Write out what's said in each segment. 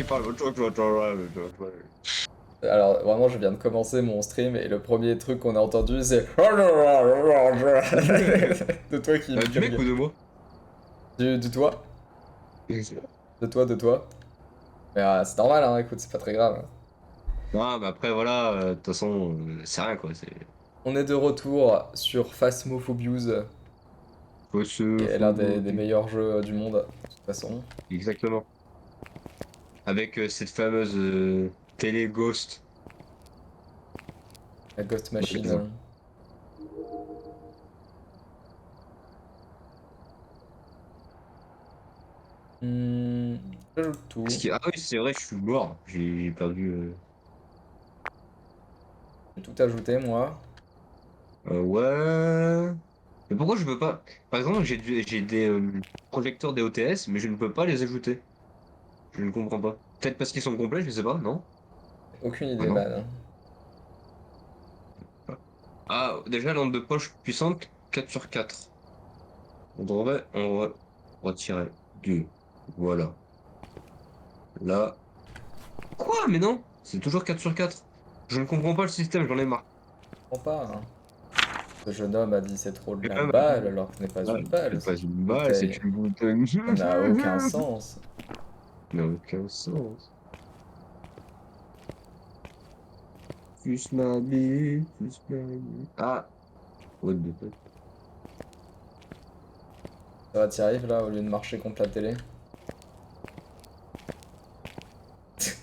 qui parle. Alors, vraiment, je viens de commencer mon stream et le premier truc qu'on a entendu, c'est de toi qui me Du mec ou de moi? Du toi, de toi. Mais c'est normal, hein, écoute, c'est pas très grave. Non, mais après, voilà, de toute façon, c'est rien quoi. C'est. On est de retour sur Phasmophobia, Faut qui se. est l'un des meilleurs jeux du monde, de toute façon. Exactement. Avec cette fameuse télé Ghost. La Ghost Par exemple. Machine. Hmm, j'ajoute tout. Ah oui, c'est vrai, je suis mort. J'ai perdu. J'ai tout ajouté, moi. Ouais. Mais pourquoi je peux pas. Par exemple, j'ai des projecteurs des OTS, mais je ne peux pas les ajouter. Je ne comprends pas. Peut-être parce qu'ils sont complets, je sais pas, non? Aucune Ah idée, non? man. Ah, déjà, lampe de poche puissante, 4 sur 4. On va retirer 2. Voilà. Là. Quoi? Mais non! C'est toujours 4 sur 4. Je ne comprends pas le système, j'en ai marre. Je comprends pas, hein. Ce jeune homme a dit c'est trop de Et la même, balle alors que ce n'est pas ah, une balle, c'est pas c'est une une balle, bouteille. c'est une bouteille. Ça n'a aucun sens. n'a aucun sens. Plus ma vie, plus ma vie. Ah! What the fuck? Ça va, t'y arrives là au lieu de marcher contre la télé?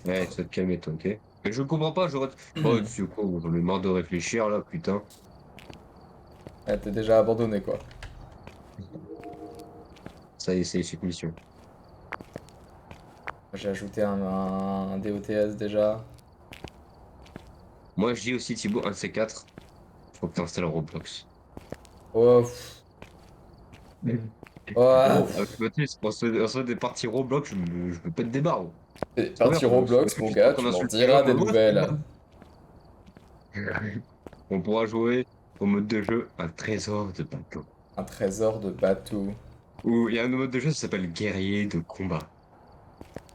Ouais, ça te calme, toi, ok? Mais je comprends pas, j'aurais. Oh, tu sais quoi, moi, j'en ai marre de réfléchir là, putain. Ouais, t'es déjà abandonné quoi. Ça y est, c'est cette mission. J'ai ajouté un DOTS déjà. Moi, je dis aussi, Thibaut, un de ces quatre, faut que tu installes Roblox. Oh, oh, Gros, avec Mathis, on se fait des parties Roblox, je me pète des barres. Gros. c'est C'est trop bien, parti est-ce Roblox que mon tu te sens gars, qu'on tu m'en insulte les gens diras en des mode, ouais, c'est nouvelles. bon. On pourra jouer au mode de jeu un trésor de bateau. Un trésor de bateau. Ou il y a un mode de jeu, ça s'appelle guerrier de combat.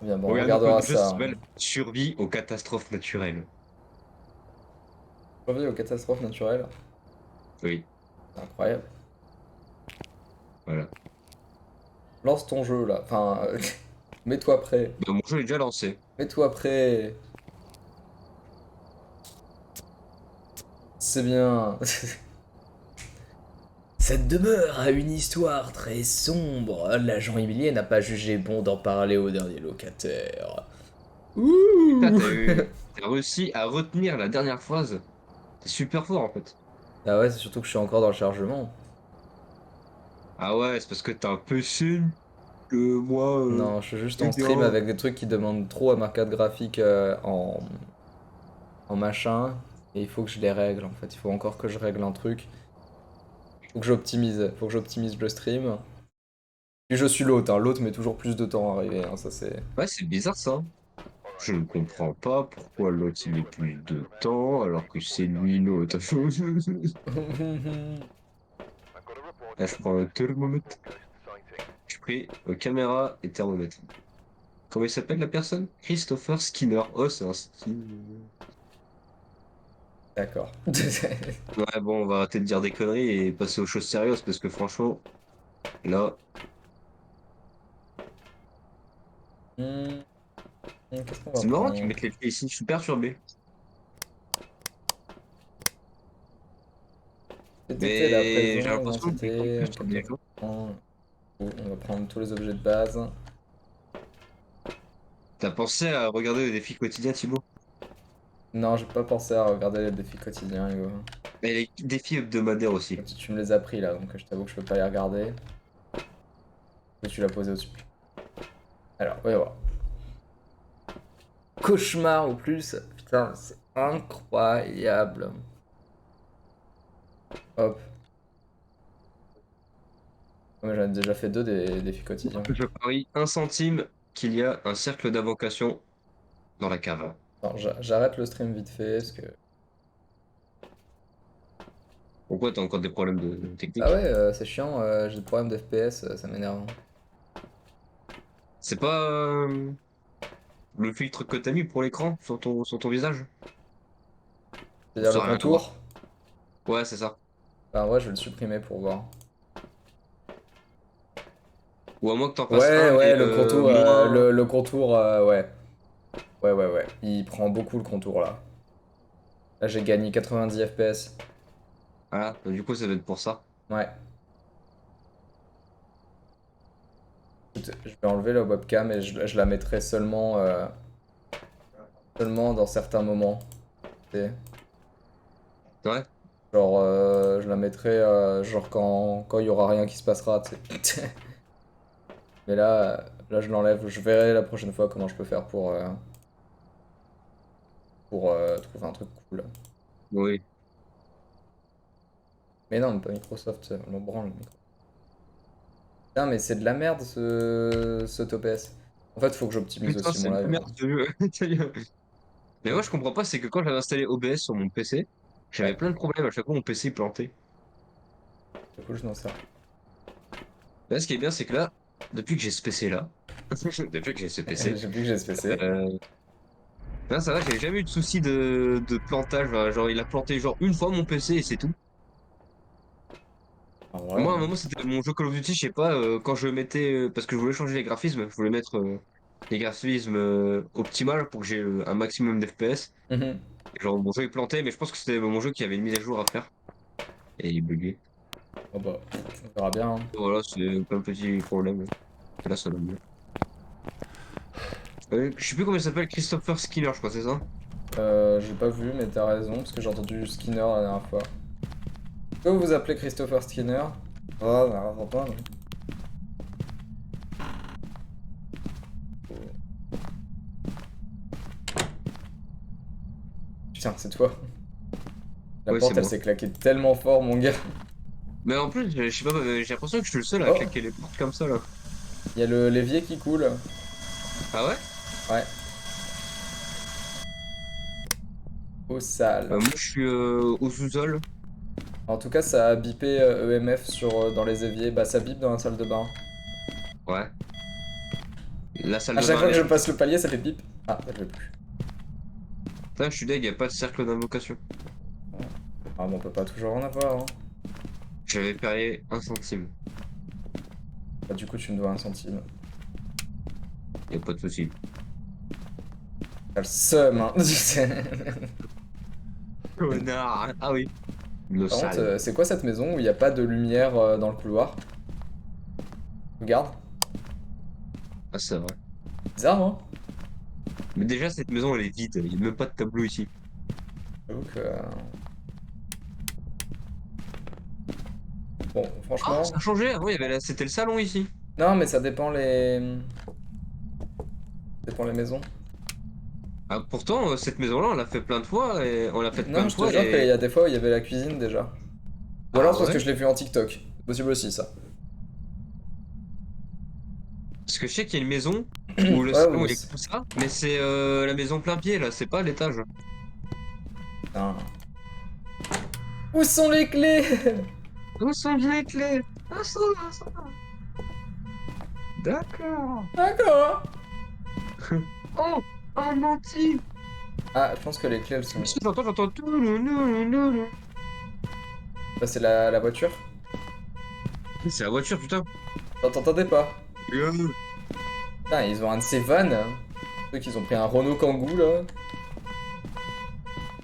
Bien bon, Ou on il y a un autre mode regardera de jeu, ça ça, hein. s'appelle survie aux catastrophes naturelles. Survie aux catastrophes naturelles. Oui, C'est incroyable. voilà. Lance ton jeu là. Enfin, mets-toi prêt. Bah, mon jeu est déjà lancé. Mets-toi prêt. C'est bien. Cette demeure a une histoire très sombre. L'agent immobilier n'a pas jugé bon d'en parler au dernier locataire. Putain, Ouh. t'as réussi à retenir la dernière phrase. T'es super fort en fait. Ah ouais, c'est surtout que je suis encore dans le chargement. Ah ouais, c'est parce que t'as un PC que moi, Non, je suis juste eh en stream bien. avec des trucs qui demandent trop à ma carte graphique en machin. Et il faut que je les règle en fait. Il faut encore que je règle un truc. Faut que j'optimise le stream. Puis je suis l'hôte, hein. L'hôte met toujours plus de temps à arriver, hein. Ça c'est. Ouais, c'est bizarre ça. Je ne comprends pas pourquoi l'autre il met plus de temps alors que c'est lui l'autre. Là, je prends un thermomètre. Je prie caméra et thermomètre. Comment il s'appelle la personne? Christopher Skinner. Oh, c'est un skin. D'accord. Ouais, bon, on va arrêter de dire des conneries et passer aux choses sérieuses parce que franchement, là, Hmm, qu'est-ce qu'on va c'est marrant qu'ils prendre? mettent les pieds ici. Je suis perturbé. PTT la Mais j'ai présent, l'impression que en identité, plus, un des capteur gens. d'écran. On va prendre tous les objets de base. T'as pensé à regarder les défis quotidiens, Thibaut? Non, j'ai pas pensé à regarder les défis quotidiens, Hugo. Et les défis hebdomadaires aussi. Tu me les as pris là, donc je t'avoue que je peux pas les regarder. Et tu l'as posé au-dessus. Alors, voyons voir. Cauchemar au plus. Putain, c'est incroyable. Hop. Ouais, j'en ai déjà fait deux des défis quotidiens. Je parie un centime qu'il y a un cercle d'invocation dans la cave. Attends, j'arrête le stream vite fait, parce que... Pourquoi t'as encore des problèmes de Ah technique? ouais, c'est chiant, j'ai des problèmes d'FPS, ça m'énerve. C'est pas. Le filtre que t'as mis pour l'écran sur ton visage? Ou C'est-à-dire ça le n'a rien à voir? contour. Ouais, c'est ça. Bah ouais, je vais le supprimer pour voir. Ou à moins que t'en fasses Ouais, un et ouais, le contour, moins. le contour, ouais. Ouais. Il prend beaucoup le contour là. Là, j'ai gagné 90 FPS. Voilà, donc, du coup, ça doit être pour ça. Ouais. Écoute, je vais enlever la webcam et je la mettrai seulement dans certains moments. Tu sais. Ouais. Genre, je la mettrai genre quand il y aura rien qui se passera, tu sais. Mais là, je l'enlève. Je verrai la prochaine fois comment je peux faire pour trouver un truc cool. Oui. Mais non, mais pas Microsoft, on m'en branle. Putain, mais c'est de la merde ce OBS. En fait, faut que j'optimise Putain, aussi c'est mon de la live. merde, ce jeu. Sérieux. Mais moi, je comprends pas, c'est que quand j'avais installé OBS sur mon PC, j'avais Ouais, plein de problèmes. À chaque fois, mon PC plantait. du coup, je n'en sais rien. Là, ce qui est bien, c'est que là, depuis que j'ai ce PC-là, depuis que j'ai ce PC, J'ai vu que j'ai ce PC. là, ça va, j'ai jamais eu de souci de plantage. Voilà. Genre, il a planté genre une fois mon PC et c'est tout. En vrai, Moi, à un moment, c'était mon jeu Call of Duty, je sais pas, quand je mettais, parce que je voulais changer les graphismes, je voulais mettre les graphismes optimal pour que j'ai un maximum d'FPS. Mhm. Genre, mon jeu est planté, mais je pense que c'était mon jeu qui avait une mise à jour à faire. Et il buguait. Oh bah, on verra bien, hein. Voilà, c'est un petit problème. Et là, ça va mieux. Je sais plus comment il s'appelle, Christopher Skinner, je crois, c'est ça? J'ai pas vu, mais t'as raison, parce que j'ai entendu Skinner la dernière fois. Pourquoi vous vous appelez Christopher Skinner? Ah, non, pas, non. Putain, c'est toi. La Oui, c'est porte, elle moi. s'est claquée tellement fort, mon gars. Mais en plus, je sais pas, j'ai l'impression que je suis le seul à Oh, claquer les portes comme ça, là. il y a le l'évier qui coule. Ah ouais? Ouais, au sale. Moi, je suis au sous-sol. En tout cas, ça a bipé EMF dans les éviers. Bah, ça bip dans la salle de bain. Ouais. La salle À de chaque bain fois que je alerte. passe le palier, ça fait bip. Ah, ça fait plus. Putain, je suis deg, y a pas de cercle d'invocation. Ah, bon, on peut pas toujours en avoir, hein. J'avais parié 1 centime. Bah, du coup, tu me dois 1 centime. Y a pas de souci. T'as le seum, hein. Connard! Ah oui. Le Par contre, sale. c'est quoi cette maison où il n'y a pas de lumière dans le couloir? Regarde. Ah, c'est vrai. Bizarre, hein? Mais déjà, cette maison, elle est vide. Y a même pas de tableau ici. J'avoue que. Bon, Ah, ça franchement. a changé. Avant, c'était le salon ici. Non, mais ça dépend les. Ça dépend les maisons. Ah, pourtant, cette maison-là, on l'a fait plein de fois et on l'a fait plein Non, de je te fois jure qu'il et. y a des fois où il y avait la cuisine déjà. Ou alors Ah c'est parce que ouais? je l'ai vu en TikTok. C'est possible aussi, ça. Parce que je sais qu'il y a une maison où le Ouais, salon ou. il est comme ça, mais c'est la maison plein pied là, c'est pas l'étage. Putain. Où sont les clés? Où sont les clés? Ah, ça. D'accord. D'accord. Oh, un menti. Ah, je pense que les clés, elles sont. Si j'entends tout. Non, non, non, non. Bah, c'est la voiture. C'est la voiture, putain. T'entendais pas? Euh, Putain, ils ont un de ces vannes. Ceux qui ont pris un Renault Kangoo là.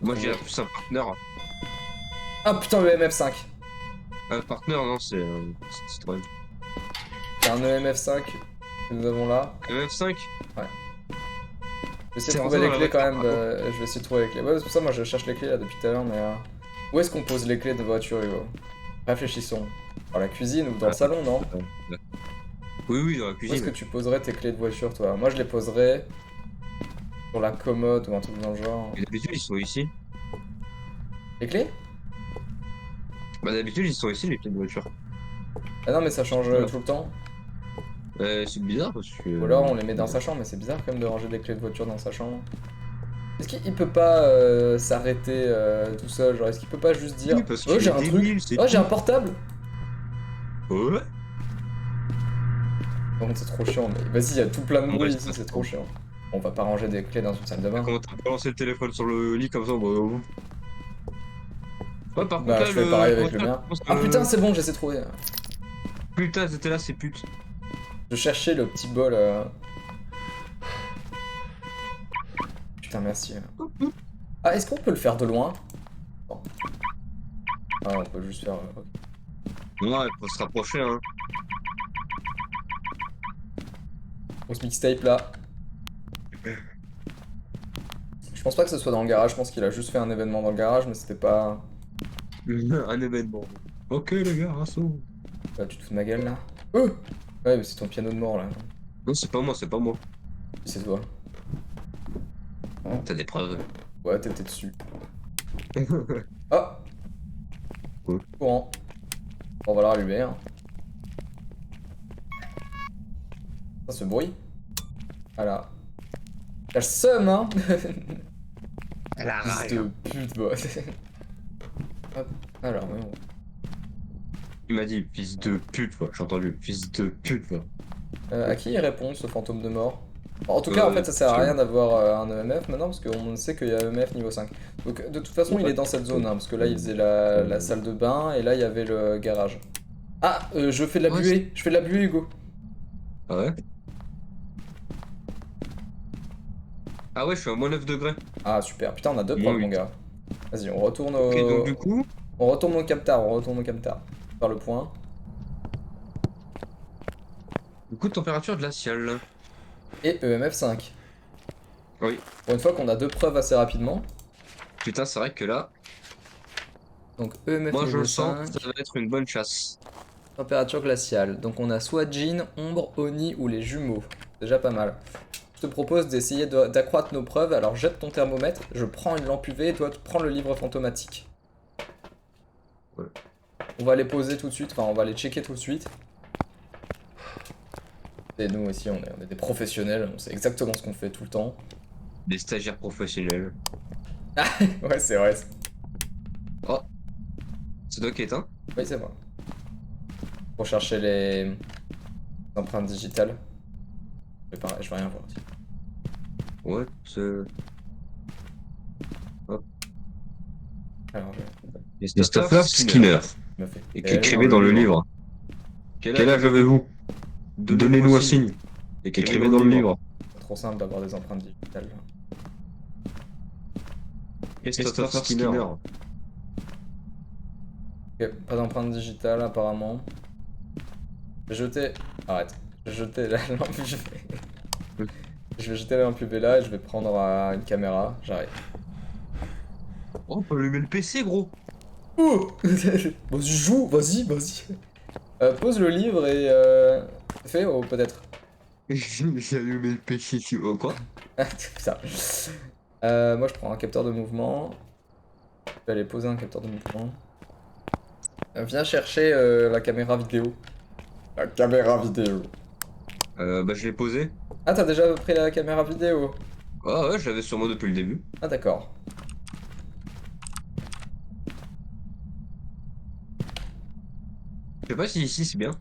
Moi, je dirais plus un partenaire. Ah putain, le MF5. Un partenaire, non, c'est Citroën. C'est un EMF5 que nous avons là. MF5, Ouais. Je vais essayer de c'est trouver rentré dans les la clés quand voiture. même. Je vais essayer de trouver les clés. Ouais, c'est pour ça moi je cherche les clés là depuis tout à l'heure, mais. Où est-ce qu'on pose les clés de voiture, Hugo? Réfléchissons. Dans la cuisine ou dans le salon, non? Oui, dans la Où est-ce que cuisine. tu poserais tes clés de voiture, toi? Moi je les poserais sur la commode ou un truc dans le genre. Et d'habitude, ils sont ici. Les clés? Bah, d'habitude, ils sont ici, les clés de voiture. Ah non, mais ça change Voilà. tout le temps. C'est bizarre parce que. Ou alors on les met dans sa chambre, mais c'est bizarre quand même de ranger des clés de voiture dans sa chambre. Est-ce qu'il peut pas s'arrêter tout seul? Genre, est-ce qu'il peut pas juste dire Oui, parce oh, qu'il j'ai est un truc, débile, c'est oh, j'ai tout. un portable? Ouais. Par contre, c'est trop chiant, mais vas-y, il y a tout plein de En vrai, bruit c'est ici, pas c'est trop trop. chiant. On va pas ranger des clés dans une salle de bain. Comment t'as balancé le téléphone sur le lit comme ça, bah... Ouais, par contre, Bah, là, je fais le pareil avec le pointeur, mien. je pense Ah putain, que... c'est bon, j'ai trouvé. Putain, c'était là, c'est pute. Je cherchais le petit bol. Putain, merci. Ah, est-ce qu'on peut le faire de loin? Non. Ah, on peut juste faire. Ok. Ouais, il faut se rapprocher, hein. Grosse mixtape là. Je pense pas que ce soit dans le garage, je pense qu'il a juste fait un événement dans le garage, mais c'était pas. Un événement. Ok, les gars, assaut. Bah, tu te fous de ma gueule là? Oh ouais, mais c'est ton piano de mort là. Non, c'est pas moi, c'est pas moi. C'est toi. T'as des preuves. Ouais, t'étais dessus. Oh Ouais. Courant. On va la rallumer. Hein. Ça, ce bruit. Voilà. T'as le seum, hein? Elle a Fils rage. de pute, bah. Hop. Alors, oui, bon. Il m'a dit, fils de pute, quoi. J'ai entendu, fils de pute, quoi. À qui il répond ce fantôme de mort? En tout cas, en fait, ça sert à je- rien d'avoir un EMF maintenant parce qu'on sait qu'il y a EMF niveau 5. Donc, de toute façon, il est dans cette zone, hein, parce que là, il faisait la salle de bain et là, il y avait le garage. Ah, je fais de la Ouais, buée. Je fais de la buée, Hugo. Ah ouais? Ah ouais, je suis à moins 9 degrés. Ah, super. Putain, on a deux Moins preuves, mon 8. gars. Vas-y, on retourne Ok, donc au. du coup, On retourne au captar, on retourne au captar. Faire le point. température glaciale. Et EMF 5. Oui. Pour une fois qu'on a deux preuves assez rapidement. Putain, c'est vrai que là, Donc EMF moi je niveau le sens, 5. ça va être une bonne chasse. Température glaciale. Donc on a soit Jean, Ombre, Oni ou les jumeaux. Déjà pas mal. Je te propose d'essayer d'accroître nos preuves. Alors jette ton thermomètre, je prends une lampe UV et toi tu prends le livre fantomatique. Ouais. On va les poser tout de suite, enfin on va les checker tout de suite. Et nous aussi on est des professionnels, on sait exactement ce qu'on fait tout le temps. Des stagiaires professionnels. Ouais c'est vrai. Oh, c'est toi qui éteins? Oui c'est vrai. Pour chercher les empreintes digitales. Je vais rien voir. Ouais, c'est... Hop. Alors Christopher Skinner. je me fais. Et qui écrivait dans le livre. Quel âge avez-vous? Donnez-nous un signe. Écrivez dans le livre. C'est trop simple d'avoir des empreintes digitales. Christopher Skinner. Ok, pas d'empreinte digitale apparemment. Je vais jeter. Arrête. Je vais jeter la lampe UV. Je vais jeter la lampe UV là et je vais prendre une caméra. J'arrive. Oh, on peut allumer le PC, gros. Oh vas-y, joue, vas-y. Pose le livre et fais oh peut-être. J'ai allumé le PC, tu vois quoi? Ah, putain. Moi je prends un capteur de mouvement. Je vais aller poser un capteur de mouvement. Viens chercher la caméra vidéo. La caméra vidéo. Bah, je l'ai posé. Ah, t'as déjà pris la caméra vidéo? Ah ouais, je l'avais sur moi depuis le début. Ah, d'accord. Je sais pas si ici c'est bien.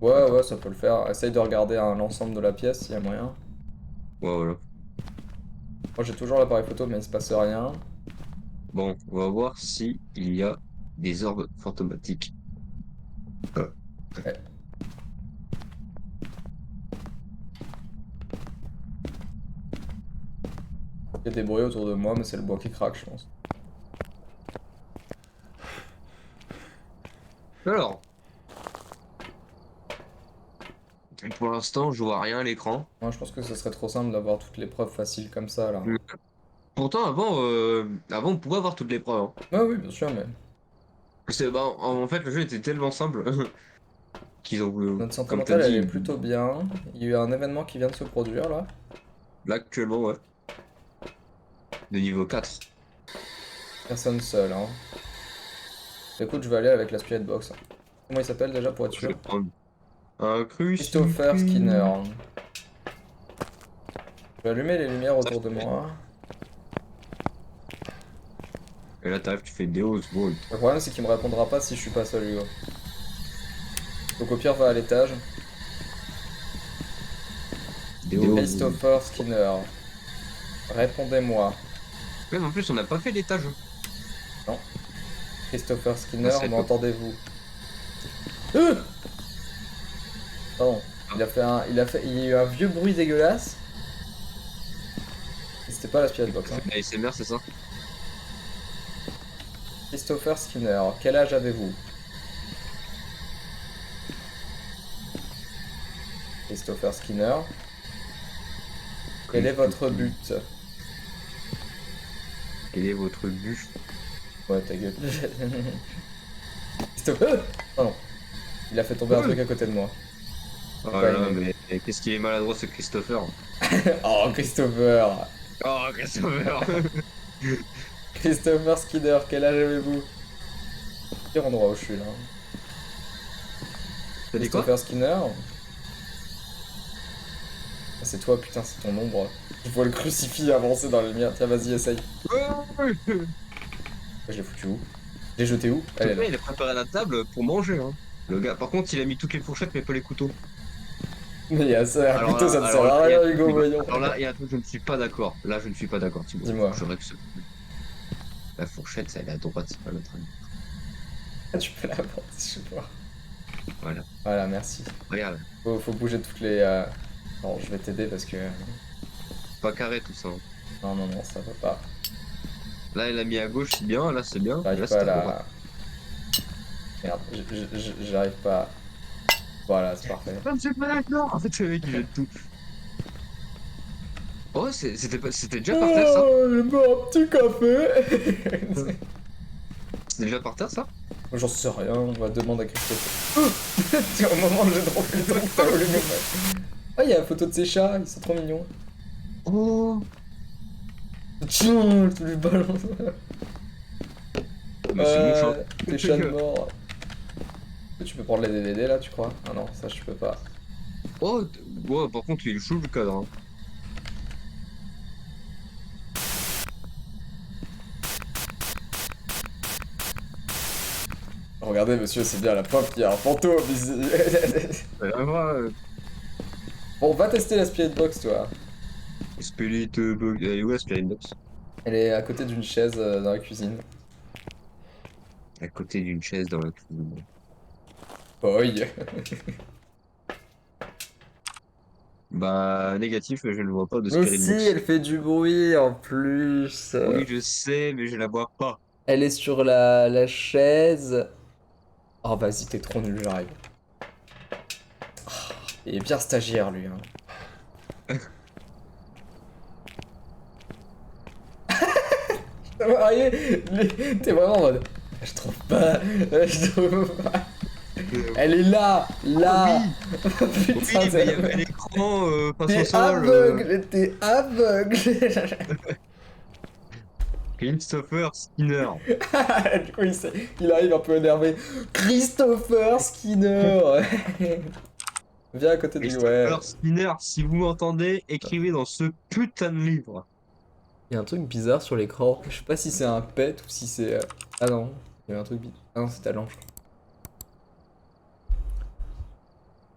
Ouais, Attends. ouais, ça peut le faire. Essaye de regarder l'ensemble de la pièce s'il y a moyen. Ouais, voilà. Moi, j'ai toujours l'appareil photo, mais il se passe rien. Bon, on va voir si il y a des orbes fantomatiques. Ah. Ouais. Il y a des bruits autour de moi, mais c'est le bois qui craque, je pense. Alors, pour l'instant, je vois rien à l'écran. Moi, je pense que ce serait trop simple d'avoir toutes les preuves faciles comme ça, là. Pourtant, avant, on pouvait avoir toutes les preuves, hein. Ouais, oui, bien sûr, mais Bah, en fait, le jeu était tellement simple qu'ils ont, notre santé comme t'as mentale, elle est dit, plutôt bien. Il y a eu un événement qui vient de se produire, là. là actuellement, ouais, de niveau 4. Personne seule, hein. Écoute, je vais aller avec la Spirit Box. Comment il s'appelle déjà pour être Je sûr? vais prendre un crucifix. Christopher Skinner. Je vais allumer les lumières autour de moi. Et là, t'arrives, tu fais Deus Volt. Le problème, c'est qu'il me répondra pas si je suis pas seul, Hugo. Donc au pire, va à l'étage. Christopher Skinner. Répondez-moi. Même en plus, on n'a pas fait l'étage. Non. Christopher Ah, Skinner, c'est top. m'entendez-vous? Pardon. Il y a eu un vieux bruit dégueulasse. Et c'était pas la Spirit Box. Hein. ASMR, c'est ça? Christopher Skinner, quel âge avez-vous? Christopher Skinner, quel est votre but? Quel est votre but? Ouais, ta gueule. Christopher. Oh non. Il a fait tomber un truc à côté de moi. Oh Pas là, aimé. mais qu'est-ce qu'il est maladroit ce Christopher? Oh, Christopher. Oh, Christopher! Christopher Skinner, quel âge avez-vous? Pire endroit où je suis là. T'as dit quoi? Christopher Skinner. Ah, c'est toi, putain, c'est ton ombre. Je vois le crucifix avancer dans la lumière. Tiens, vas-y, essaye. Je l'ai foutu où? Je l'ai jeté où? Elle est là. Il a préparé la table pour manger, hein. Le gars, par contre, il a mis toutes les fourchettes, mais pas les couteaux. Mais il y a ça, un Alors couteau, là, ça ne sert alors à là, il y a rien, un Hugo, truc, voyons. alors là, il y a un truc, je ne suis pas d'accord. Là, je ne suis pas d'accord, Thibaut. Dis-moi. Je règle ce... La fourchette, ça, elle est à droite, c'est pas l'autre. Ah, tu peux la porter, je sais pas. Voilà. Voilà, merci. Regarde, Faut bouger toutes les... Non, je vais t'aider parce que... pas carré tout ça, hein. Non, non, non, ça va pas. Là, il a mis à gauche, c'est bien. Là, c'est bien. J'arrive Là, pas c'est à à droite. la... Merde, j'arrive pas... Voilà, c'est parfait. Non, je suis pas d'accord. En fait, c'est le mec qui jette tout. Oh, c'était déjà par terre, ça? Oh, je bois un petit café. C'était déjà par terre, ça? J'en sais rien, on va demander à Christophe. C'est au moment où j'ai droppé le truc, t'as voulu me mettre. Ah, il y a la photo de ces chats, ils sont trop mignons. Oh! Tiens, je te lui balance. Mais c'est mon chat. Tes chats de mort. Tu peux prendre les DVD là, tu crois? Ah non, ça je peux pas. Oh, ouais, par contre, il est chaud le cadre, hein. Regardez, monsieur, c'est bien la preuve qu'il y a un fantôme ici. Moi, Bon, va tester la Spirit Box, toi. Spirit Box. Elle est où la Spirit Box? Elle est à côté d'une chaise dans la cuisine. À côté d'une chaise dans la cuisine. Boy. Bah, négatif, je ne vois pas de Mais Spirit si, Box. elle fait du bruit en plus. Oui, je sais, mais je la vois pas. Elle est sur la chaise. Oh, vas-y, t'es trop nul, j'arrive. Oh, il est bien stagiaire, lui. Hein. T'es vraiment en mode. Je trouve pas. Je trouve pas. Elle est là, là. Oui, Putain, mais il y avait l'écran passe au t'es sol. aveugle, t'es aveugle. Christopher Skinner. Du coup, il arrive un peu énervé. Christopher Skinner. Viens à côté du ouais. Christopher Skinner, si vous m'entendez, écrivez dans ce putain de livre. Il y a un truc bizarre sur l'écran. Je sais pas si c'est un pet ou si c'est. Ah non, il y a un truc bizarre. Ah non, c'est ta lampe.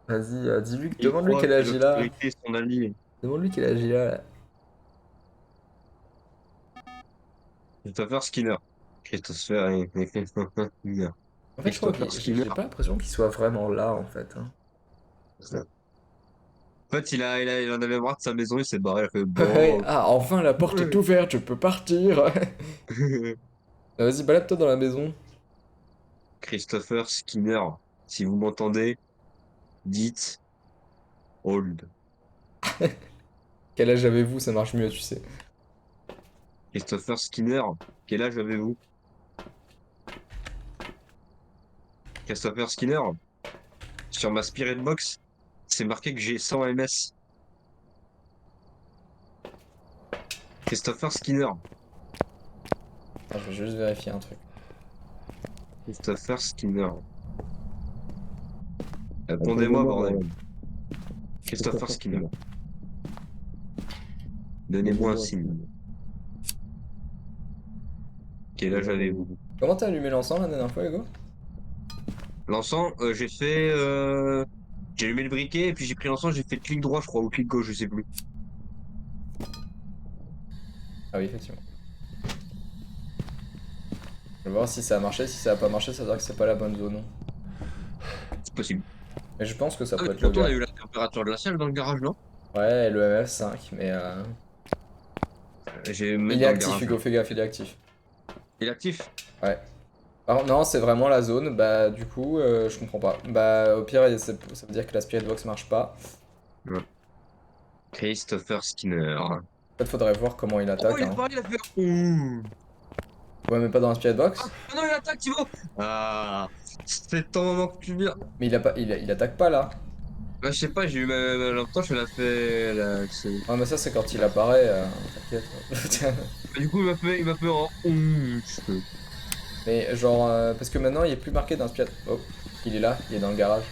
Vas-y, dis-lui, Il demande-lui croit quel que âge il a. l'obscurité est son allié. Demande-lui quel âge il a là. Christopher Skinner. Christopher Skinner. En fait, je crois Christopher que Skinner. j'ai pas l'impression qu'il soit vraiment là en fait. Hein. En fait, il en avait marre de sa maison, il s'est barré, il a fait Ouais, bon. ah, enfin la porte est ouverte, je peux partir. Vas-y, balade-toi dans la maison. Christopher Skinner. Si vous m'entendez, dites hold. Quel âge avez-vous? Ça marche mieux, tu sais. Christopher Skinner. Quel âge avez-vous? Christopher Skinner. Sur ma Spirit Box, c'est marqué que j'ai 100 ms. Christopher Skinner. Ah, je vais juste vérifier un truc. Christopher Skinner. Répondez-moi, bordel. Christopher Skinner. Donnez-moi un signe. Quel âge avez-vous? Comment t'as allumé l'encens la dernière fois, Hugo? L'encens, j'ai fait J'ai allumé le briquet et puis j'ai pris l'encens, j'ai fait clic droit, je crois, ou clic gauche, je sais plus. Ah oui, effectivement. Je vais voir si ça a marché. Si ça a pas marché, ça veut dire que c'est pas la bonne zone. C'est possible. Mais je pense que ça Ah, peut mais être le pourtant, on a gars. eu la température glaciale dans le garage, non? Ouais, le MF5, mais J'ai me il mettre est dans le actif, garage. Hugo, fais gaffe, il est actif. Il est actif? Ouais. Alors, non, c'est vraiment la zone. Bah, du coup, je comprends pas. Bah, au pire, ça veut dire que la Spirit Box marche pas. Ouais. Christopher Skinner. En fait, faudrait voir comment il Oh, attaque, il est hein. parlé, il a fait. Ouh. Ouais, mais pas dans la Spirit Ah Box. non, il attaque, Thibaut! Ah, c'est ton moment que tu viens. Mais il a pas, il attaque pas là. Bah, je sais pas, j'ai eu ma lampe je l'ai fait. Là, Ah, mais ça, c'est quand il apparaît. T'inquiète. du coup, il m'a fait en. Ouh, je peux. Mais genre, parce que maintenant, il est plus marqué dans le Spirit. Oh, il est là, il est dans le garage.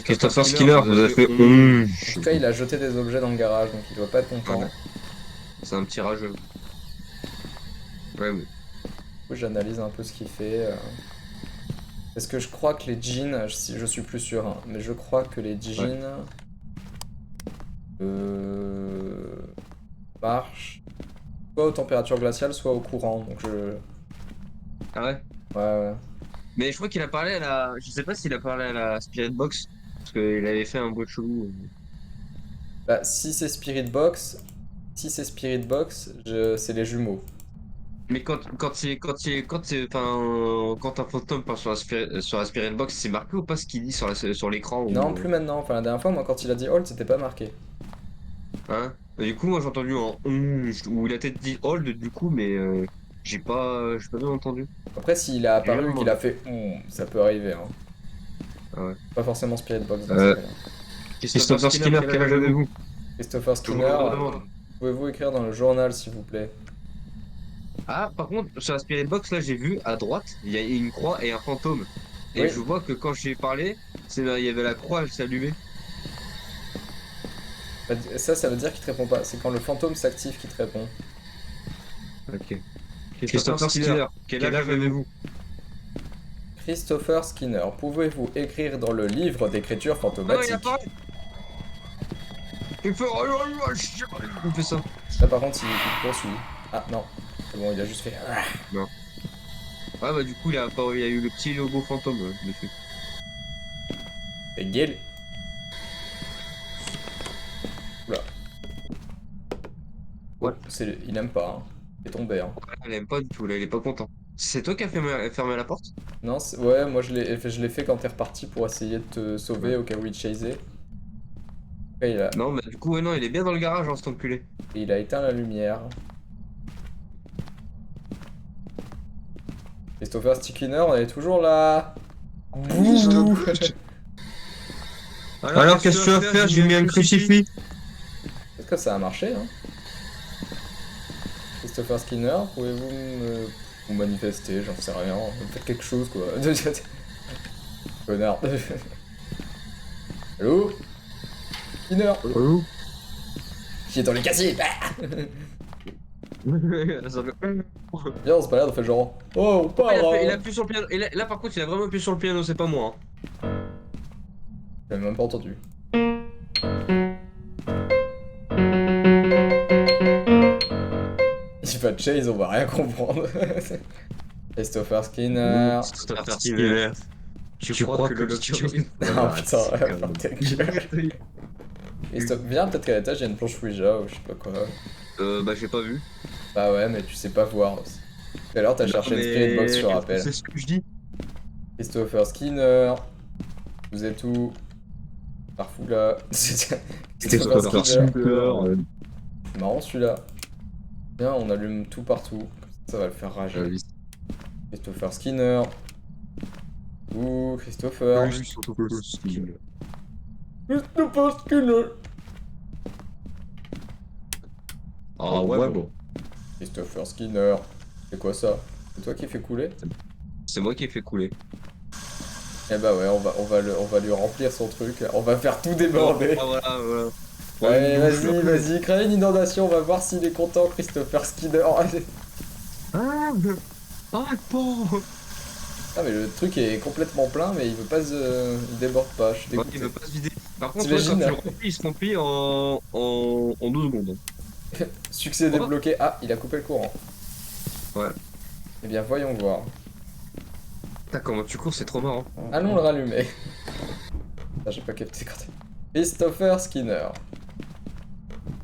Christopher Skinner, vous avez fait. En tout cas, il a jeté des objets dans le garage, donc il doit pas être content. Ouais, c'est un petit rageux. Ouais, mais. Du coup, j'analyse un peu ce qu'il fait. Parce que je crois que les jeans, si je suis plus sûr, hein, mais je crois que les Ouais. jeans marchent soit aux températures glaciales, soit au courant. Donc je. Ah ouais? Ouais, ouais. Mais je crois qu'il a parlé à la. Je sais pas s'il a parlé à la Spirit Box. Parce qu'il avait fait un bruit chelou. Bah, si c'est Spirit Box, c'est les jumeaux. Mais quand un fantôme part sur la Spirit Box, c'est marqué ou pas ce qu'il dit sur l'écran Non, ou. plus maintenant. Enfin, la dernière fois, moi, quand il a dit hold, c'était pas marqué. Hein? Et du coup, moi j'ai entendu en ou il a peut-être dit hold du coup, mais j'ai pas bien entendu. Après, s'il a J'ai jamais apparu, qu'il a demandé. fait ça peut arriver, hein. Ah ouais. Pas forcément Spirit Box dans ce cas-là. Christopher Skinner, quel âge avez-vous? Christopher Je vous Skinner, le redemande. pouvez-vous écrire dans le journal, s'il vous plaît? Ah, par contre, sur la Spirit Box, là, j'ai vu à droite, il y a une croix et un fantôme. Et Oui, je vois que quand j'ai parlé, il y avait la croix, elle s'allumait. bah, ça veut dire qu'il te répond pas. C'est quand le fantôme s'active qu'il te répond. Ok. Christopher Skinner, quel âge avez-vous? Christopher Skinner, pouvez-vous écrire dans le livre d'écriture Ah non, il fantomatique? apparaît! Il fait. Oh, oh, oh, il fait ça. Là, par contre, il poursuit. Ah non, c'est bon, il a juste fait. Non. Ouais, bah, du coup, il y a eu le petit logo fantôme dessus. C'est gay. Oula. Ouais. Oh, il aime pas, hein. Il est tombé, hein. Il aime pas du tout, là, il est pas content. C'est toi qui as fermé la porte? Non, ouais, moi je l'ai fait quand t'es reparti pour essayer de te Ouais. sauver au cas où il te chasait. Après, Non, mais du coup, ouais, non, il est bien dans le garage, hein, cet enculé. il a éteint la lumière. Christopher Skinner, on est toujours là. Bouh. Alors, qu'est-ce que tu vas faire? J'ai mis un crucifix. Est-ce que ça a marché, hein? Christopher Skinner, pouvez-vous vous manifester? J'en sais rien. Faites quelque chose, quoi. Connard. Allô? Skinner? Relou. Qui est dans les casiers? Ah. Ça fait- Viens, on se balade, on fait genre. Oh, on part! Il a appuyé sur le piano. Là, par contre, il a vraiment appuyé sur le piano, c'est pas moi. Hein. J'ai même pas entendu. Il va chase, on va rien comprendre. Christopher Skinner. Christopher Skinner. Tu crois que l'option. Ah putain, ferme ta gueule. Viens, peut-être qu'à l'étage il y a une planche Ouija ou je sais pas quoi. Bah, j'ai pas vu. Bah ouais, mais tu sais pas voir aussi. Tout à l'heure, t'as cherché une spirit box, je te rappelle. C'est ce que je dis. Christopher Skinner. Vous êtes où? Parfoula. Christopher Skinner. C'est marrant celui-là. Viens, on allume tout partout. Ça va le faire rager. Christopher Skinner. Ouh, Christopher. Christopher Skinner. Christopher Skinner. Ah ouais, bon. Christopher Skinner. C'est quoi ça? C'est toi qui fais couler? C'est moi qui ai fait couler. Eh bah ouais, on va lui remplir son truc. On va faire tout déborder. Ah voilà, voilà. Ouais, vas-y, crée une inondation. On va voir s'il est content, Christopher Skinner. Ah, ah, bon. Ah mais le truc est complètement plein mais il veut pas il déborde pas, je suis Ouais, il dégoûté. veut pas se vider. Par contre, ouais, quand T'imagines? tu le remplis, il se remplit en 12 secondes. Succès Oh, débloqué. Ah, il a coupé le courant. ouais. Eh bien voyons voir. Putain, comment tu cours, c'est trop marrant. Allons le rallumer. Ah, j'ai pas capté quand Christopher Skinner.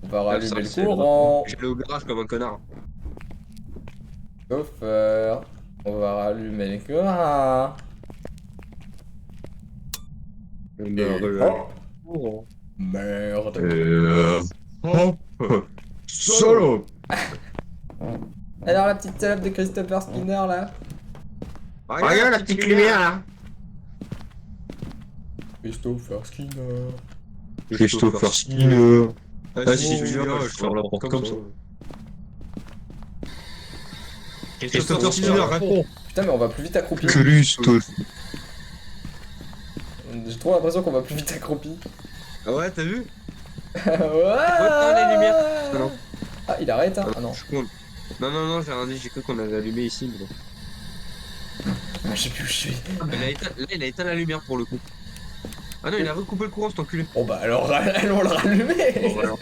On va Ah, ça, rallumer le c'est le courant. J'allais au garage comme un connard. Christopher. On va rallumer le courant. Et hop. Oh. Merde. Hop. Solo. Alors la petite salope de Christopher Skinner là. Regarde la petite lumière là. Christopher Skinner. Christopher Skinner. Ah, si tu tu viens, je ferme la porte comme ça. Christopher Skinner, réponds. Putain mais on va plus vite accroupi. Christopher. J'ai trop l'impression qu'on va plus vite accroupi. Ah ouais, t'as vu? Ouais. les lumières. Ah non. Ah il arrête hein. Ah non. Je suis con. Non, j'ai rien dit, j'ai cru qu'on avait allumé ici. Mais... Ah, je sais plus où je suis. Là, il a éteint la lumière pour le coup. Ah non, il a recoupé le courant, cet enculé. Bon bah alors allons le rallumer. Bon, alors,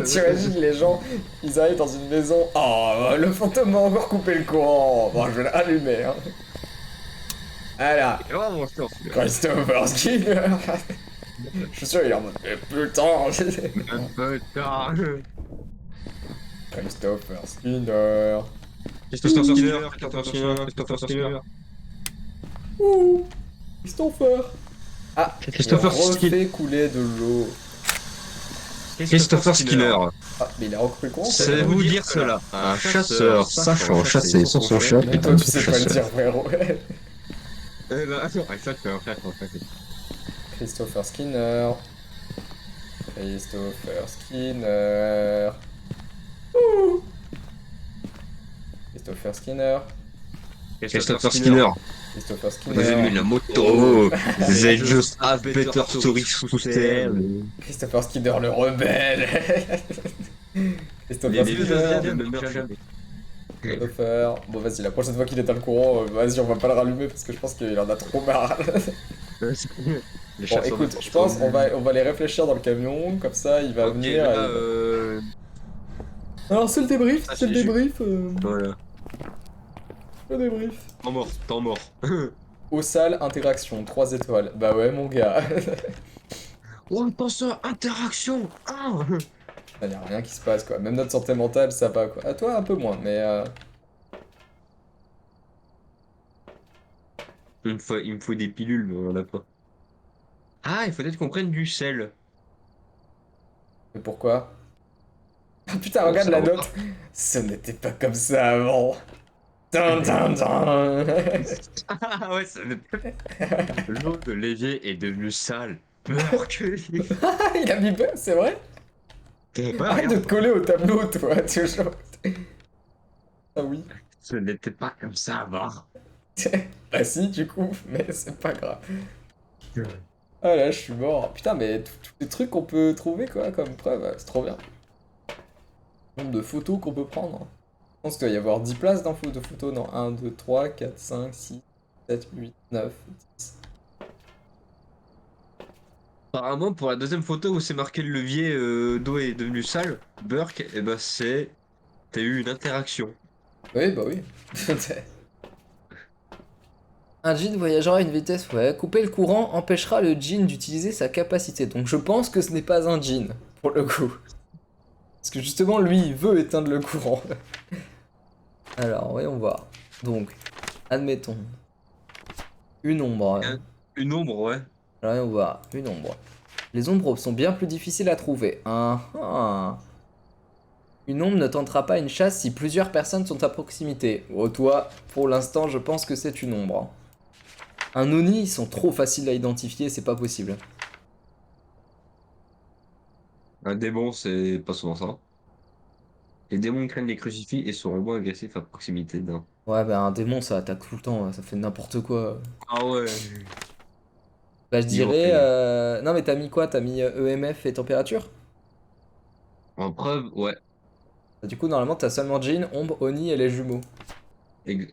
T'imagines les gens, ils arrivent dans une maison. Oh le fantôme m'a encore coupé le courant. Bon je vais le rallumer hein. Voilà. Et vraiment, mon chien, celui-là. Christopher Skinner. Je suis sûr il est en mode mais putain. Putain. Christopher Skinner. Christopher Skinner, Christopher Skinner, Christopher Skinner. Ouh. Christopher. Ah, Christopher il refait Skinner. couler de l'eau. Christopher Skinner. Ah, mais il a recoupé le courant. Savez-vous dire cela? Un chasseur sachant chasser sans son chat. Mais toi tu sais pas le dire frérot. Eh ben, attends, ça tu fais un frère. Christopher Skinner. Christopher Skinner. Ouh. Christopher Skinner. Christopher Skinner. Christopher Vous avez Skinner. la moto. They just have better stories to tell. Christopher Skinner le rebelle. Christopher Skinner. Christopher. Bon vas-y, la prochaine fois qu'il est dans le courant, vas-y on va pas le rallumer parce que je pense qu'il en a trop marre. Bon écoute, je pense on va les réfléchir dans le camion, comme ça il va venir. Là, Alors c'est le débrief, Ah, c'est le si, débrief. Voilà. Le débrief. Temps mort. Au salle, interaction, 3 étoiles. Bah ouais mon gars. On pense à interaction. Il y a rien qui se passe quoi. Même notre santé mentale, ça va quoi. À toi un peu moins, mais Il me faut des pilules, mais on en a pas. Ah, il faut peut-être qu'on prenne du sel. mais pourquoi? Ah putain, Bon, regarde ça la va. note. Ce n'était pas comme ça avant. Dun, dun, dun. Ah ouais, ça l'eau de l'évier est devenue sale. Burk. Il a mis peur, c'est vrai? Arrête de te coller au tableau, toi, toujours. Ah oui. Ce n'était pas comme ça avant. Bah si, du coup, mais c'est pas grave. Ah là, je suis mort. Putain, mais tous les trucs qu'on peut trouver, quoi, comme preuve, c'est trop bien. Le nombre de photos qu'on peut prendre. Je pense qu'il doit y avoir 10 places de photos, non. 1, 2, 3, 4, 5, 6, 7, 8, 9, 10. Apparemment, pour la deuxième photo où c'est marqué le levier d'eau est devenu sale, Burk, et ben c'est. T'as eu une interaction. Oui, bah oui. Un djinn voyagera à une vitesse, ouais. Couper le courant empêchera le djinn d'utiliser sa capacité. Donc je pense que ce n'est pas un djinn, pour le coup. Parce que justement, lui, il veut éteindre le courant. Alors, voyons voir. Donc, admettons. Une ombre. Une ombre, ouais. Alors, voyons voir. Une ombre. Les ombres sont bien plus difficiles à trouver. Une ombre ne tentera pas une chasse si plusieurs personnes sont à proximité. Oh, toi, pour l'instant, je pense que c'est une ombre. Un Oni, ils sont trop faciles à identifier, c'est pas possible. Un démon, c'est pas souvent ça. Les démons craignent les crucifix et seront moins agressifs à proximité d'un. Ouais, bah un démon, ça attaque tout le temps, ça fait n'importe quoi. Ah ouais. Bah, je Niveau dirais... pénible. Non, mais t'as mis quoi? T'as mis EMF et température? En preuve, ouais. Bah, du coup, normalement, t'as seulement Jin, Ombre, Oni et les jumeaux. Ex-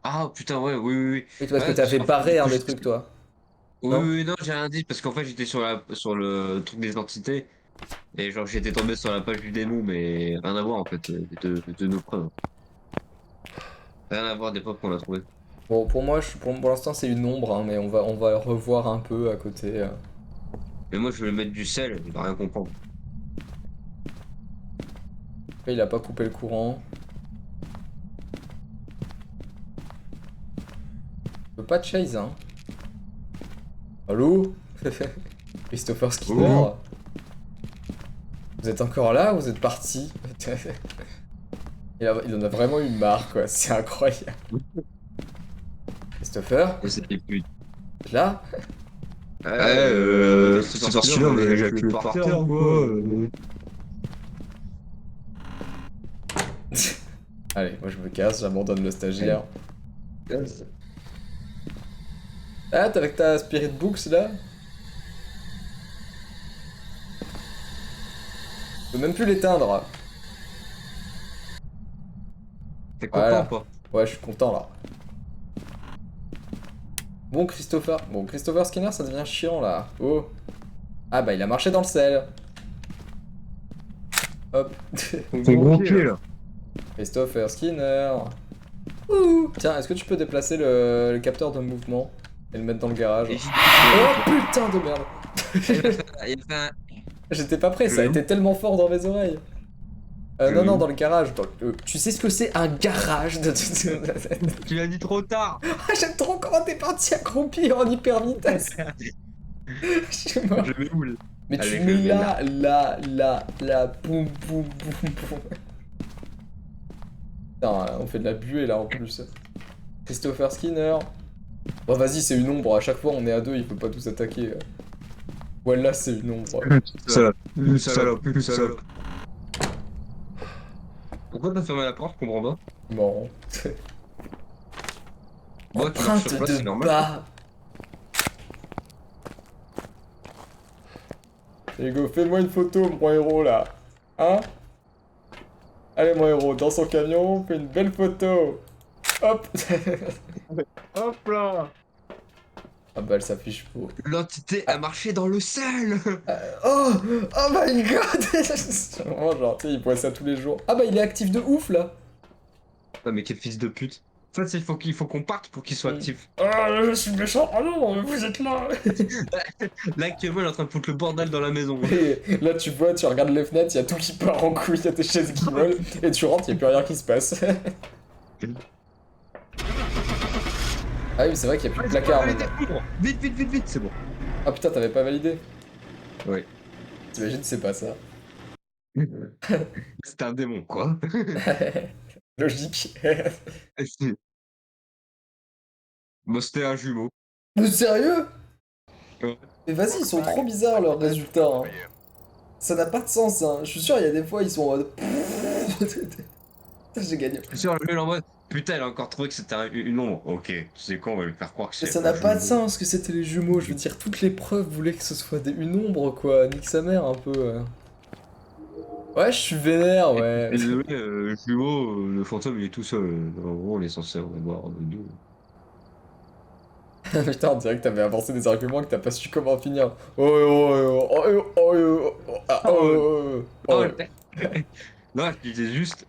Ah putain, ouais, oui, oui, oui. Oui, parce que Ouais, t'as parce fait qu'en fait, du parer un coup, des trucs, toi. oui, Non? oui, oui, non, j'ai rien dit parce qu'en fait, j'étais sur le truc des entités et genre, j'étais tombé sur la page du démon, mais rien à voir en fait de nos preuves. Rien à voir des preuves qu'on a trouvées. Bon, pour moi, pour l'instant, c'est une ombre, hein, mais on va revoir un peu à côté. Mais moi, je vais mettre du sel, il va rien comprendre. Après, il a pas coupé le courant. Je peux pas de chase, hein. Allô? Christopher Ouh. Skinner? Vous êtes encore là ou vous êtes parti? Il en a vraiment eu marre, quoi. C'est incroyable. Christopher? Et c'était plus. Là? C'est parce qu'il a éjaculé par terre ou quoi? Allez, moi je me casse, j'abandonne le Ouais. stagiaire. Ah, t'es avec ta Spirit Books là? Je peux même plus l'éteindre. T'es content ou Voilà. pas? Ouais, je suis content là. Bon, Christopher. Bon, Christopher Skinner, ça devient chiant là. Oh. Ah bah, il a marché dans le sel. Hop. Ton gros pied là. Christopher Skinner. Ouh. Tiens, est-ce que tu peux déplacer le capteur de mouvement et le mettre dans le garage? Et j'y Oh ok. putain de merde. Il a fait un. J'étais pas prêt, ça a Le loup. été tellement fort dans mes oreilles. Non, Le non, loup. dans le garage. Tu sais ce que c'est un garage de... Tu l'as dit trop tard. Ah, j'aime trop comment t'es parti accroupi en hyper vitesse. Je suis mort. Je mets où là? Mais tu Allez, je mets le mets là. là, boum, boum, boum, boum. Putain, on fait de la buée là en plus. Christopher Skinner. Bon, vas-y, c'est une ombre. À chaque fois, on est à deux, il peut pas tous attaquer. Voilà, c'est une ombre. Salope. Plus de salope. Pourquoi t'as fermé la porte? Je comprends pas. Bon. Moi, tu marches sur Empreinte place, de c'est normal. bas. Hugo, fais-moi une photo, mon héros là. Hein? Allez, mon héros, dans son camion, fais une belle photo. Hop. Hop là! Ah bah, elle s'affiche faux. L'entité a marché dans le sel! Oh! Oh my god! C'est vraiment genre, tu sais, il voit ça tous les jours. Ah bah, il est actif de ouf là! Ah, mais quel fils de pute. En fait, il faut qu'on parte pour qu'il soit actif. Ah, je suis méchant! Ah non, vous êtes là! Là, actuellement, il est en train de foutre le bordel dans la maison. Et là, tu vois, tu regardes les fenêtres, il y a tout qui part en couille, il y a tes chaises qui volent, et tu rentres, il n'y a plus rien qui se passe. Ah oui, mais c'est vrai qu'il n'y a plus de placard maintenant. Vite, vite, vite, vite, c'est bon. Ah putain, t'avais pas validé? Oui. T'imagines, c'est pas ça. C'était un démon, quoi. Logique. Bon, c'était un jumeau. Mais sérieux? Ouais. Mais vas-y, ils sont trop bizarres leurs résultats. Hein. Ça n'a pas de sens. Hein. Je suis sûr, il y a des fois, ils sont en mode. J'ai gagné. Je suis sûr, le jeu, en mode, putain, elle a encore trouvé que c'était une ombre. Ok, tu sais quoi, on va lui faire croire que Mais c'est ça un n'a pas de jumeau. sens que c'était les jumeaux. Je veux dire, toutes les preuves voulaient que ce soit une ombre, quoi. Nique sa mère, un peu. Ouais, je suis vénère, ouais. Désolé, jumeau, le fantôme, il est tout seul. En gros, on est censé en avoir deux. Putain, on dirait que t'avais avancé des arguments que t'as pas su comment finir. Oh, oh, oh, oh, oh, oh, oh, ah, oh, Oh, oh, oh, oh, oh. non, je disais juste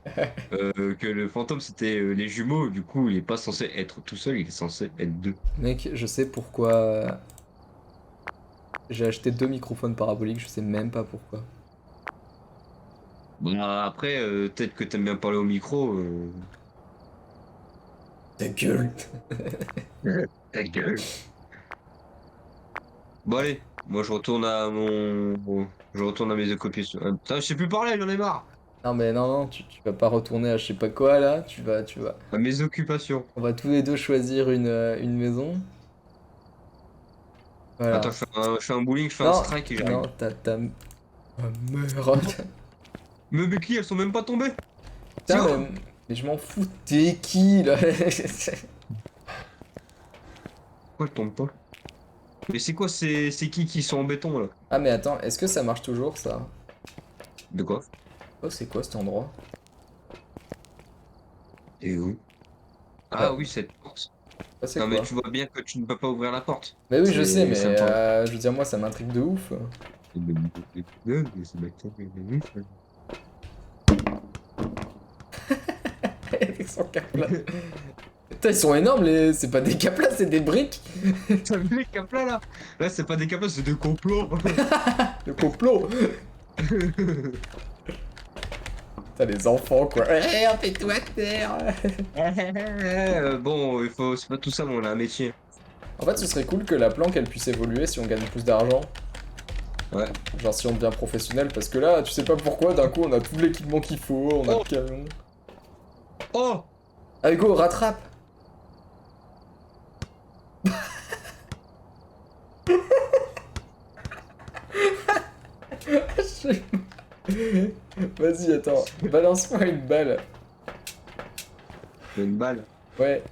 que le fantôme, c'était les jumeaux. Du coup, il est pas censé être tout seul, il est censé être deux. Mec, je sais pourquoi j'ai acheté 2 microphones paraboliques, je sais même pas pourquoi. Bon, après, peut-être que t'aimes bien parler au micro. Ta gueule. Ta gueule. Bon, allez, moi je retourne à je retourne à mes occupations. Putain, je sais plus parler, j'en ai marre. Non mais non, non, tu vas pas retourner à je sais pas quoi là, tu vas. À mes occupations. On va tous les deux choisir une maison. Attends, Voilà. je fais un bowling, je fais un Non, strike et j'arrive. non, ta mère. Mais Becky, elles sont même pas tombées. Putain, Tiens! mais je m'en fous, t'es qui là? Pourquoi elles tombent pas? Mais c'est quoi, c'est qui sont en béton là? Ah mais attends, est-ce que ça marche toujours ça? De quoi? Oh, c'est quoi cet endroit? Et où? Bah, Ah oui, cette Ça, c'est Non, mais quoi? tu vois bien que tu ne peux pas ouvrir la porte. Mais oui, je sais, mais Ça me semble. je veux dire, moi, ça m'intrigue de ouf. Avec son cap-là. Putain, ils sont énormes, les... c'est pas des cap-là, c'est des briques. T'as vu les caplas là? Là, c'est pas des caplas, c'est des complots. Le complot. Putain, les enfants, quoi. Eh, on fait tout à terre. Bon, il faut, c'est pas tout ça, mais on a un métier. En fait, ce serait cool que la planque, elle puisse évoluer si on gagne plus d'argent. Ouais. Genre si on devient professionnel, parce que là, tu sais pas pourquoi, d'un coup, on a tout l'équipement qu'il faut, on a Oh. le camion. Oh! Allez, go, rattrape. Vas-y, attends, balance-moi une balle. J'ai une balle. Ouais.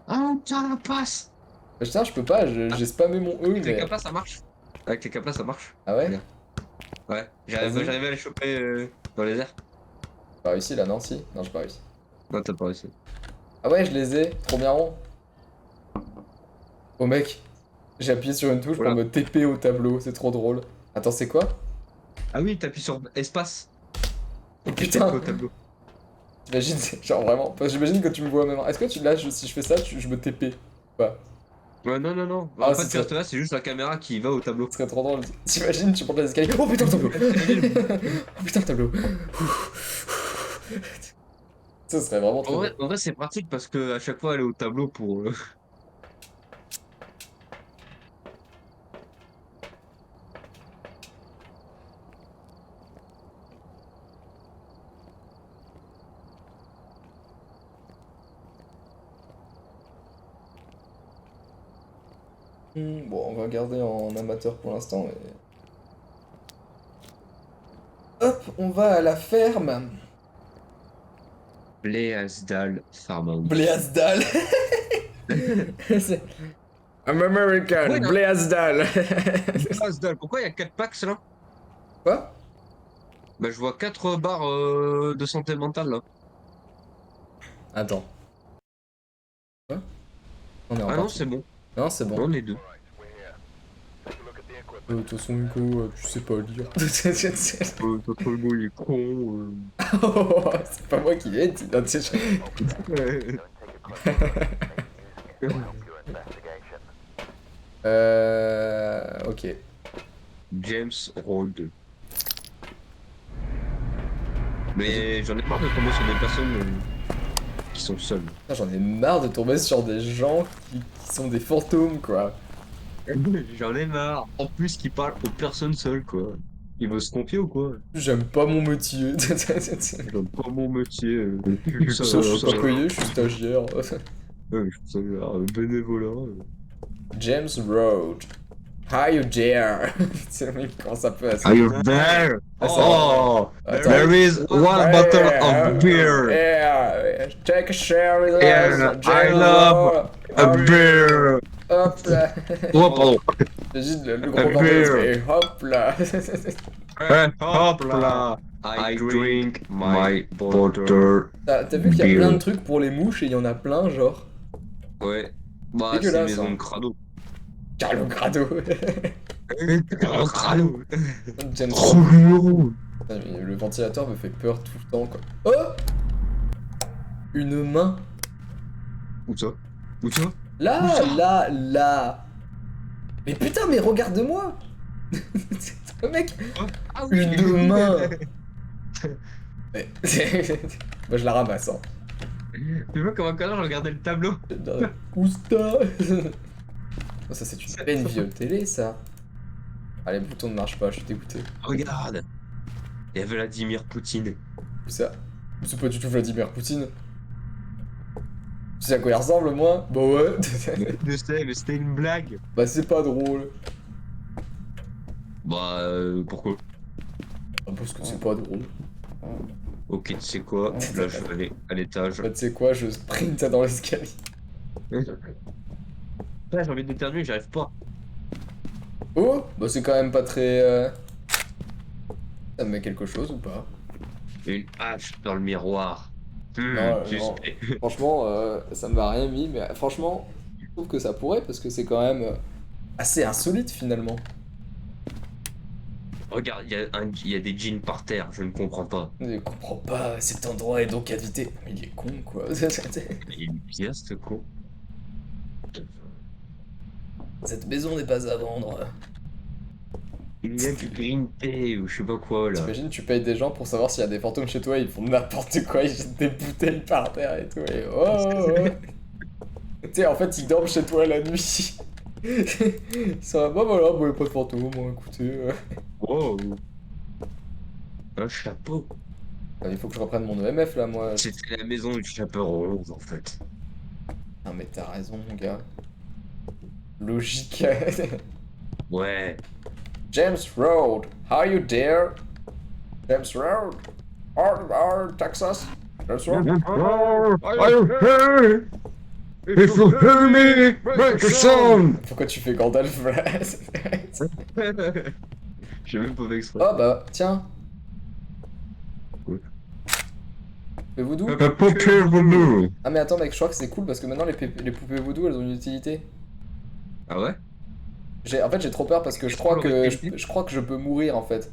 Ah, tiens, la passe! Putain, je peux pas, j'ai spammé mon E, Avec les mais... caplas, ça marche. Avec les caplas, ça marche. Ah ouais? Regarde. Ouais, Vas-y. j'arrive à les choper dans les airs. Pas réussi là, non, si? Non, j'ai pas réussi. Non, t'as pas réussi. Ah ouais, je les ai, trop bien rond. Oh mec, j'ai appuyé sur une touche pour Voilà. me TP au tableau, c'est trop drôle. Attends, c'est quoi? Ah oui, t'appuies sur espace. Oh Tu putain! tapes au tableau. T'imagines, genre vraiment, parce que j'imagine que tu me vois même. Est-ce que tu, là, si je fais ça, je me TP? Pas. Ouais, non, non, non. Ah, En ce fait, serait, là, c'est juste la caméra qui va au tableau. ce serait trop drôle. T'imagines, tu montes les escaliers. Oh putain, le tableau! Oh putain, le tableau! Ça serait vraiment trop drôle. En vrai c'est pratique parce que à chaque fois, elle est au tableau pour. Bon, on va garder en amateur pour l'instant. Hop, on va à la ferme. Bleasdal Farmhouse. Bléasdal. C'est- I'm American, Ouais, non. Bléasdal. Bleasdal, pourquoi il y a 4 packs là? Quoi? Bah, je vois 4 barres de santé mentale là. Attends. Quoi? On est en Ah non, partie. c'est bon. Non, c'est Non, bon. on est deux. De toute façon, Nico, tu sais pas lire. Notre mot il est con. Oh, c'est pas moi qui l'ai dit. Non, tu sais, Ok. James Road. Mais j'en ai marre de tomber sur des personnes qui sont seules. Putain, j'en ai marre de tomber sur des gens qui sont des fantômes, quoi. J'en ai marre. En plus, qui parlent aux personnes seules, quoi. Il veut se confier ou quoi? J'aime pas mon métier. J'aime pas mon métier. Ça, je suis pas payé, je suis stagiaire. Ouais, je trouve ça bénévolat. James Road. How you dare? C'est le mec comment ça peut Are you there? Ah, ça Oh, Attends. there is one bottle of beer. Yeah, take a share with Yeah, us. I James love Road. A beer. Hop là. Oh, pardon. J'imagine le A gros bordel, beer. et hop là. Hop là. I drink my butter. T'as vu qu'il y a Beer. plein de trucs pour les mouches et il y en a plein, genre. Ouais. Bah, c'est Dégueulasse, maison hein. de crado. Carlo Grado. Crado. James Trop Road. lourd. Putain, mais le ventilateur me fait peur tout le temps, quoi. Oh! Une main. Où ça? Où ça? Là, là, là. Mais putain, mais regarde-moi. Le mec, Ah oui. une main. Mais- Moi, je la ramasse, hein. Tu vois comme un connard, je regardais le tableau. Ousta. Oh, ça, c'est une peine vieux télé, ça. Ah, les boutons ne marchent pas, je suis dégoûté. Regarde. Il y a Vladimir Poutine. Où ça? C'est pas du tout Vladimir Poutine. Tu sais à quoi il ressemble, moi? Bah ouais. Je sais, mais c'était une blague. Bah, c'est pas drôle. Bah, pourquoi? Ah, parce que c'est pas drôle. Ok, tu sais quoi? Là, je vais aller à l'étage. Bah, tu sais quoi, je sprint dans l'escalier. Là, j'ai envie d'éternuer, j'arrive pas. Oh! Bah, c'est quand même pas très. Ça me met quelque chose ou pas? Une hache dans le miroir. Non, non. Suspect. Franchement, ça m'a rien mis, mais franchement, je trouve que ça pourrait parce que c'est quand même assez insolite finalement. Regarde, il y a des jeans par terre, je ne comprends pas. Je comprends pas, cet endroit est donc habité. Mais il est con quoi. Il est bizarre ce con. Cette maison n'est pas à vendre. Il y a du green tea ou je sais pas quoi là. T'imagines, tu payes des gens pour savoir s'il y a des fantômes chez toi, ils font n'importe quoi, ils jettent des bouteilles par terre et tout, et oh, oh, oh. Tu sais, en fait, ils dorment chez toi la nuit. Ils sont là, bah voilà, bon, y a pas de fantômes, bon, écoutez. Wow. Un chapeau. Il faut que je reprenne mon EMF là, moi. C'était la maison du chaperon en fait. Ah, mais t'as raison, mon gars. Logique. Ouais. James Road, are you there? James Road, Texas. James Road. Are you here? If you hear me, make a sound! Pourquoi tu fais Gandalf là? J'ai même pas fait exprès. Oh bah, tiens. Cool. Le voodoo? La poupée voodoo. Ah mais attends mec, je crois que c'est cool parce que maintenant les poupées voodoo elles ont une utilité. Ah ouais? En fait j'ai trop peur parce que je crois que je crois que je peux mourir en fait.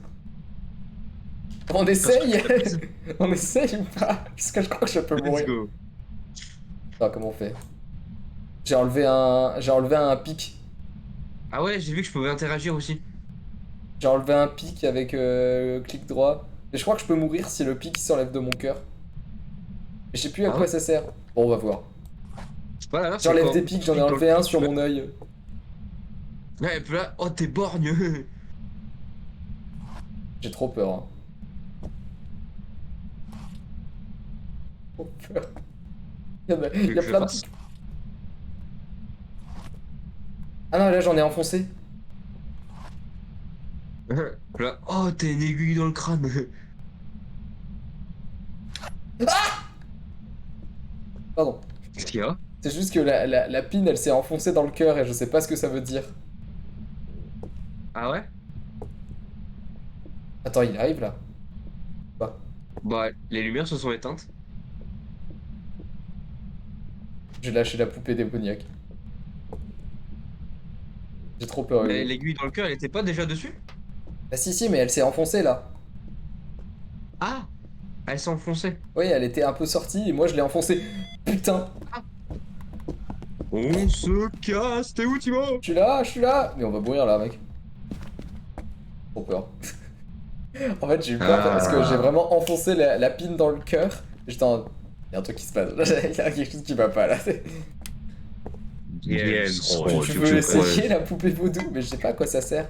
On essaye? On essaye ou pas? Parce que je crois que je peux Let's mourir. go. Attends, comment on fait? J'ai enlevé un pic. Ah ouais, j'ai vu que je pouvais interagir aussi. J'ai enlevé un pic avec clic droit. Et je crois que je peux mourir si le pic s'enlève de mon cœur. Mais je sais plus à Ah quoi ouais? ça sert. Bon on va voir. C'est pas là, J'enlève des pics, j'en ai enlevé un sur mon œil. Ouais, et puis là, oh t'es borgne. J'ai trop peur. Hein. Trop peur. Il y a plein de pics. Ah non, là j'en ai enfoncé. Là, oh t'es une aiguille dans le crâne. Pardon. Qu'est-ce qu'il y a? C'est juste que la pine elle s'est enfoncée dans le cœur et je sais pas ce que ça veut dire. Ah ouais? Attends, il arrive là. Pas. Bah, les lumières se sont éteintes. J'ai lâché la poupée démoniaque. J'ai trop peur. Mais l'aiguille dans le cœur, elle était pas déjà dessus? Ah si, mais elle s'est enfoncée là. Ah! Elle s'est enfoncée. Oui, elle était un peu sortie et moi je l'ai enfoncée. Putain. On se casse, t'es où Timo? Je suis là. Mais on va mourir là, mec. Trop peur. En fait, j'ai eu peur parce que j'ai vraiment enfoncé la pine dans le cœur. J'étais en... Il y a un truc qui se passe. Il y a quelque chose qui va pas là. Tu veux essayer la poupée vaudou, mais je sais pas à quoi ça sert.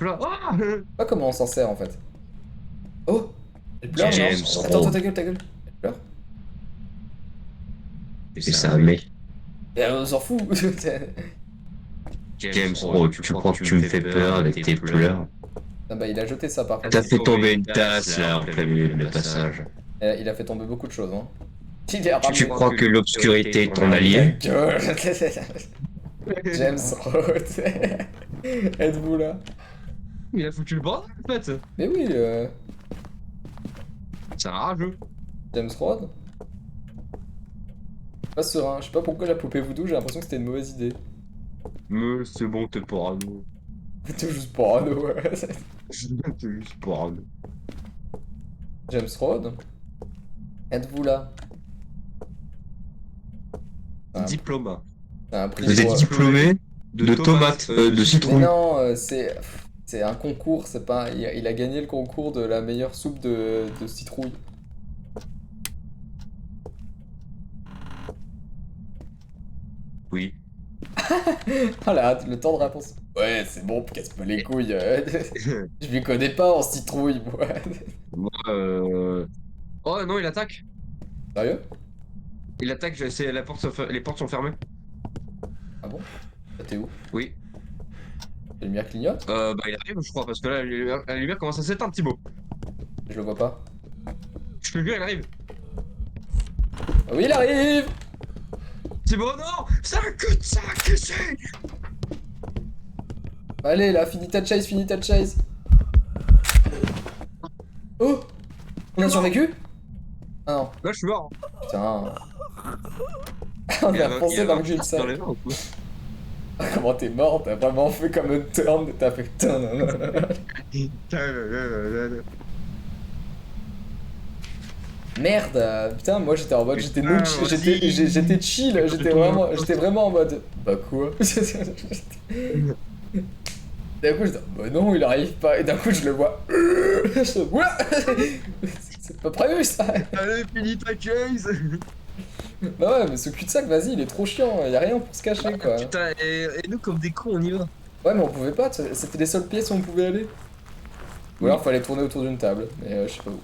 Là. Ah! Je sais pas comment on s'en sert en fait. Oh! Elle pleure, James non? Attends, ta gueule, ta gueule. Elle pleure? Et c'est un mec. Et on s'en fout. James, tu crois que tu me fais peur avec tes pleurs? Ah bah il a jeté ça par contre. T'as fait tomber une tasse là en plein milieu de passage. Il a fait tomber beaucoup de choses, hein. Il est Tu crois que l'obscurité est ton Ta allié? gueule. James Roth. Êtes-vous là? Il a foutu le bordel en fait. Mais oui, C'est un rageux. James Roth. Pas serein, je sais pas pourquoi la poupée voodoo, j'ai l'impression que c'était une mauvaise idée. Mais c'est bon, t'es parano. C'était juste parano, ouais. T'es juste parano. James Roth. Êtes-vous là? Ah. Diplôme. C'est un prix Vous êtes pour- diplômé de tomates, de Mais citron. non, c'est un concours, c'est pas... Il a gagné le concours de la meilleure soupe de citrouille. Oui. Oh là, le temps de réponse. Ouais, c'est bon, casse-moi les couilles. Je m'y connais pas en citrouille, moi. Moi, oh non, il attaque. Sérieux? Il attaque, les portes sont fermées. Ah bon? Ah, t'es où? Oui. La lumière clignote? Bah il arrive, je crois, parce que là, la lumière commence à s'éteindre, Thibaut. Je le vois pas. Je te jure, il arrive. Ah oui, il arrive! Thibaut, non! Ça coûte ça, que c'est! Allez, là, finis ta chase, finis ta chase. Oh! On a survécu? Ah non, Là, je suis mort. putain. On Il y a avait, il y foncé avait dans un le cul dans cul-de-sac. les mains ou quoi? Comment t'es mort? T'as vraiment fait comme un turn, t'as fait turn. Merde, putain, moi j'étais en mode, j'étais noob, Putain, vas-y. j'étais chill, J'ai pas fait ton j'étais vraiment en mode, bah quoi? D'un coup, je dis, bah non, il arrive pas, et d'un coup, je le vois. Je Ouah c'est pas prévu ça! Allez, finis ta case. Bah ouais, mais ce cul-de-sac, vas-y, il est trop chiant, y a rien pour se cacher Ah, quoi. putain, et nous, comme des cons, on y va. Ouais, mais on pouvait pas, c'était les seules pièces où on pouvait aller. Ou alors, Oui. fallait tourner autour d'une table, mais je sais pas où.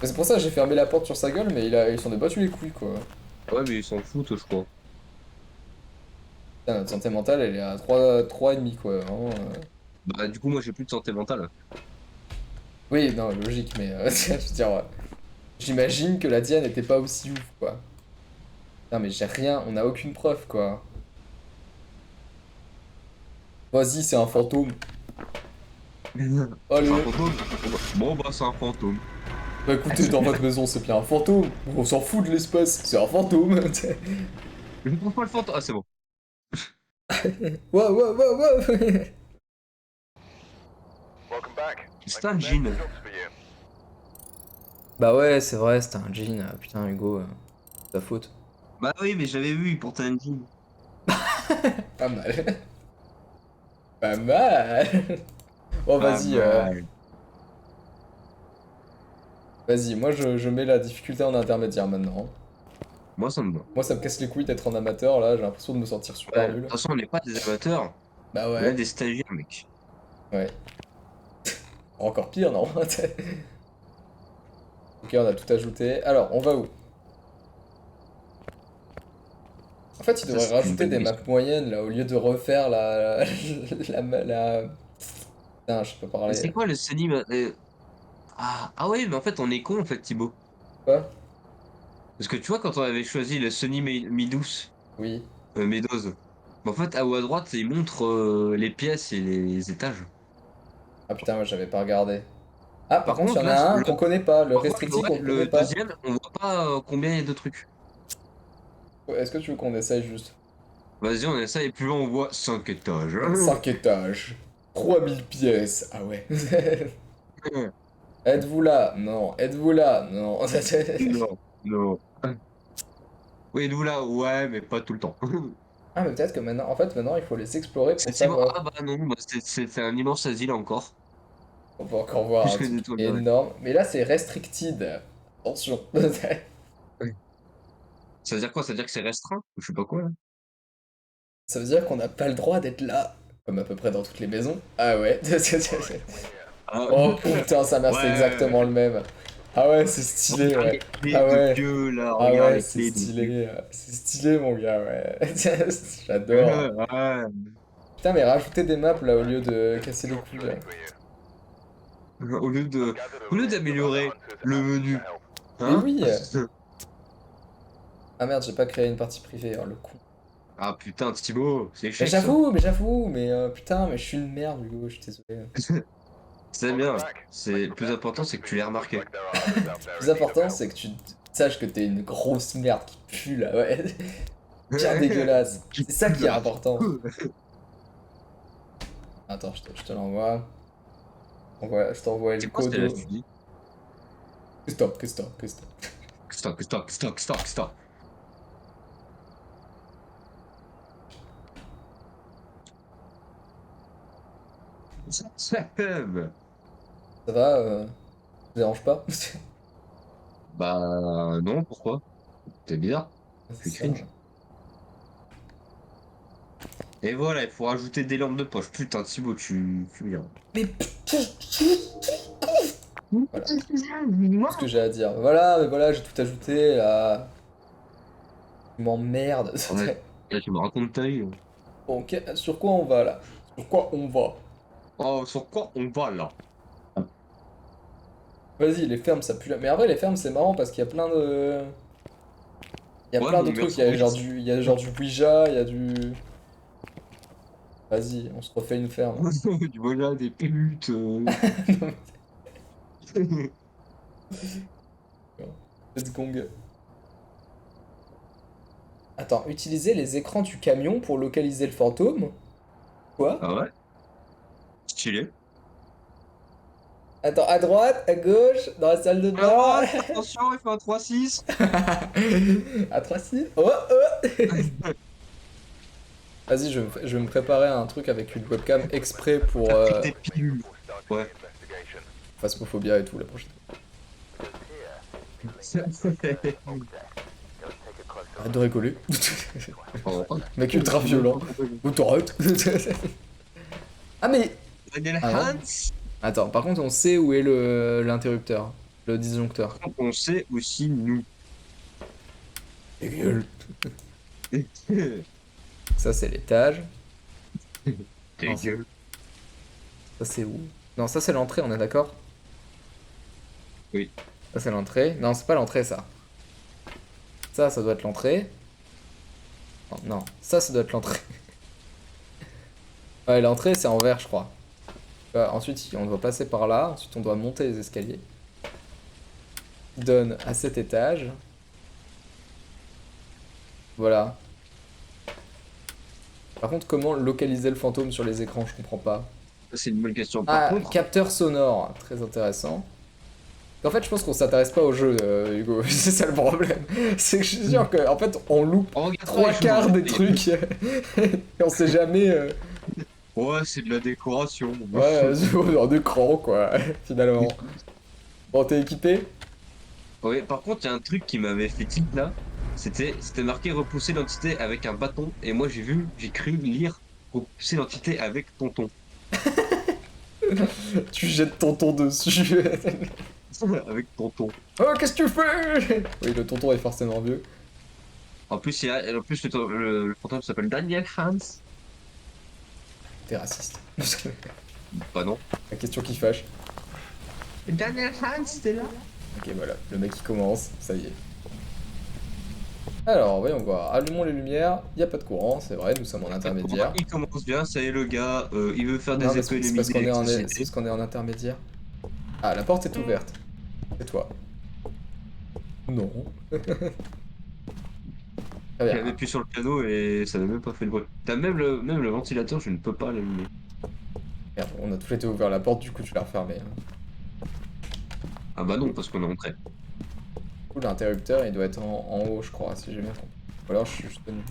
C'est pour ça que j'ai fermé la porte sur sa gueule, mais il s'en est battu les couilles quoi. Ouais, mais ils s'en foutent, je crois. Putain, notre santé mentale, elle est à 3,5 quoi, vraiment. Bah, du coup, moi, j'ai plus de santé mentale. Oui, non, logique, mais je veux dire, j'imagine que la Diane était pas aussi ouf quoi. Non, mais j'ai rien, on a aucune preuve quoi. Vas-y, c'est un fantôme. C'est un Allez. fantôme? Bon, bah, c'est un fantôme. Bah écoutez, dans votre maison, c'est bien un fantôme. On s'en fout de l'espace, c'est un fantôme. Je ne trouve pas le fantôme. Ah, c'est bon. Waouh, waouh, waouh, waouh. C'est un jean. Bah ouais, c'est vrai, c'était un jean. Putain, Hugo, ta faute. Bah oui, mais j'avais vu, pourtant un jean. Pas mal. Pas mal. Bon, Pas vas-y, mal. vas-y, moi je mets la difficulté en intermédiaire maintenant. Moi, ça me va. Moi, ça me casse les couilles d'être en amateur là, j'ai l'impression de me sentir super Ouais, de toute nul. façon, on n'est pas des amateurs. Bah On est ouais, des stagiaires, mec. ouais. Encore pire, non? Ok, on a tout ajouté. Alors, on va où? En fait, il Ça, devrait c'est une rajouter bonne des maps question. moyennes là, au lieu de refaire la... Putain, je peux Mais parler. c'est quoi le Sunny ah ouais, mais en fait, on est con, en fait, Thibaut. Quoi? Parce que tu vois, quand on avait choisi le Sunny Midous, Oui. Meadows, bah, en fait, à haut à droite, il montre les pièces et les étages. Ah putain, moi j'avais pas regardé. Ah, par Par contre, il y contre, en là, a un qu'on connaît pas, le restrictif, on ouais, le connaît le pas. deuxième, on voit pas combien il y a de trucs. Ouais, est-ce que tu veux qu'on essaye juste? Vas-y, on essaie, et plus loin, on voit 5 étages. 5 étages, 3000 pièces. Ah ouais. Êtes-vous là? Non. Êtes-vous là? Non. Non, non. Oui, nous là, ouais, mais pas tout le temps. Ah, mais peut-être que maintenant, en fait, maintenant, il faut les explorer pour C'est si bon. savoir. Ah bah non, bah, c'est un immense asile encore. On va encore voir Plus un que truc des toiles de rue. énorme. Mais là, c'est restricted. Attention. Oui. Ça veut dire quoi? Ça veut dire que c'est restreint? Ou je sais pas quoi, là. Ça veut dire qu'on n'a pas le droit d'être là. Comme à peu près dans toutes les maisons. Ah ouais. Ah, Oh putain, sa mère, c'est ouais. exactement le même. Ah ouais, c'est stylé, Regarde ouais. les clés Ah de ouais. vieux, là. Ah Regarde ouais, les c'est clés de vieux. stylé. C'est stylé, mon gars, ouais. J'adore. Ouais. Putain, mais rajouter des maps là au lieu de casser les couilles. Là. Au lieu de, au lieu d'améliorer le menu, Mais hein? oui. Ah merde, j'ai pas créé une partie privée, oh, le con. Ah putain, Thibaut, c'est échec ça. Mais j'avoue, mais putain, mais je suis une merde, Hugo, je suis désolé. C'est bien. C'est le plus important, c'est que tu l'aies remarqué. Le plus important, c'est que tu saches que t'es une grosse merde qui pue là, ouais. Bien dégueulasse. Qui C'est ça pue qui est là. important. Attends, je te l'envoie. Je t'envoie le C'est quoi ce là code. tu dis? Stop, que stop, que stop. Stock, stock, stock, stock, stock. Ça crève. Ça va, ça te dérange pas? Bah non, pourquoi? C'est bizarre. Je suis C'est ça. cringe. Et voilà, il faut rajouter des lampes de poche. Putain, Thibaut, tu viens. Mais voilà, tout ce que j'ai à dire. Voilà, mais voilà, j'ai tout ajouté là. Tu m'emmerdes. Ouais, là, tu me racontes ta vie. Bon, sur quoi on va là? Sur quoi on va? Oh, sur quoi on va là? Vas-y, les fermes, ça pue là. Mais en vrai, les fermes, c'est marrant parce qu'il y a plein de. Il y a Ouais, plein mon de numéro trucs. favorite. Il y a genre du Ouija, il y a du. Vas-y, on se refait une ferme. Du voilà, des putes. Non, mais- Let's gong. Attends, utiliser les écrans du camion pour localiser le fantôme? Quoi? Ah ouais? Stylé. Attends, à droite, à gauche, dans la salle de À bain. droite, attention, il fait un 3-6. À 3-6. Oh, oh. Vas-y, je vais me préparer à un truc avec une webcam exprès pour Tes pilules. Ouais. Phasmophobia et tout la prochaine. Arrête de rigoler. Oh. Mec ultra violent. Ou t'arrêtes. Ah mais... Daniel Ah non. Hans. Attends, par contre on sait où est l'interrupteur, le disjoncteur. On sait aussi nous. Et gueule. Ça c'est l'étage. Tes Non, gueules. Ça c'est où? Non, ça c'est l'entrée, on est d'accord? Oui. Ça c'est l'entrée. Non, c'est pas l'entrée ça. Ça doit être l'entrée. Oh, non, ça doit être l'entrée. Ouais, l'entrée c'est en vert je crois. Ensuite on doit passer par là, ensuite on doit monter les escaliers. Donne à cet étage. Voilà. Par contre, comment localiser le fantôme sur les écrans? Je comprends pas. C'est une bonne question. Par Ah, contre, capteur sonore, très intéressant. En fait, je pense qu'on s'intéresse pas au jeu, Hugo. C'est ça le problème. C'est que je suis sûr qu'en fait, on loupe on regarde trois pas les choses quarts en des fait. trucs et on sait jamais. Ouais, c'est de la décoration. Ouais, en écran, quoi, finalement. Bon, t'es équipé? Ouais, par contre, il y a un truc qui m'avait fait tilt là. C'était marqué repousser l'entité avec un bâton. Et moi, j'ai cru lire repousser l'entité avec tonton. Tu jettes tonton dessus. Avec tonton. Oh, qu'est-ce que tu fais? Oui, le tonton est forcément vieux. En plus, le fantôme s'appelle Daniel Hans. T'es raciste. Bah non. La question qui fâche. Daniel Hans, t'es là? Ok, voilà, le mec il commence, ça y est. Alors, voyons voir. Allumons les lumières. Il n'y a pas de courant, c'est vrai, nous sommes en intermédiaire. Il commence bien, ça y est le gars, il veut faire Non, des mais c'est économies parce qu'on est c'est d'électricité. parce qu'on est en intermédiaire. Ah, la porte est ouverte. C'est toi. Non. Très J'avais bien. appuyé sur le piano et ça n'a même pas fait de bruit. T'as même le ventilateur, je ne peux pas l'allumer. Merde, on a tous été ouvert la porte, du coup tu l'as refermée. Hein. Ah bah non, parce qu'on est rentré. Du coup, l'interrupteur il doit être en haut, je crois, si j'ai bien compris. Ou alors je suis juste venu.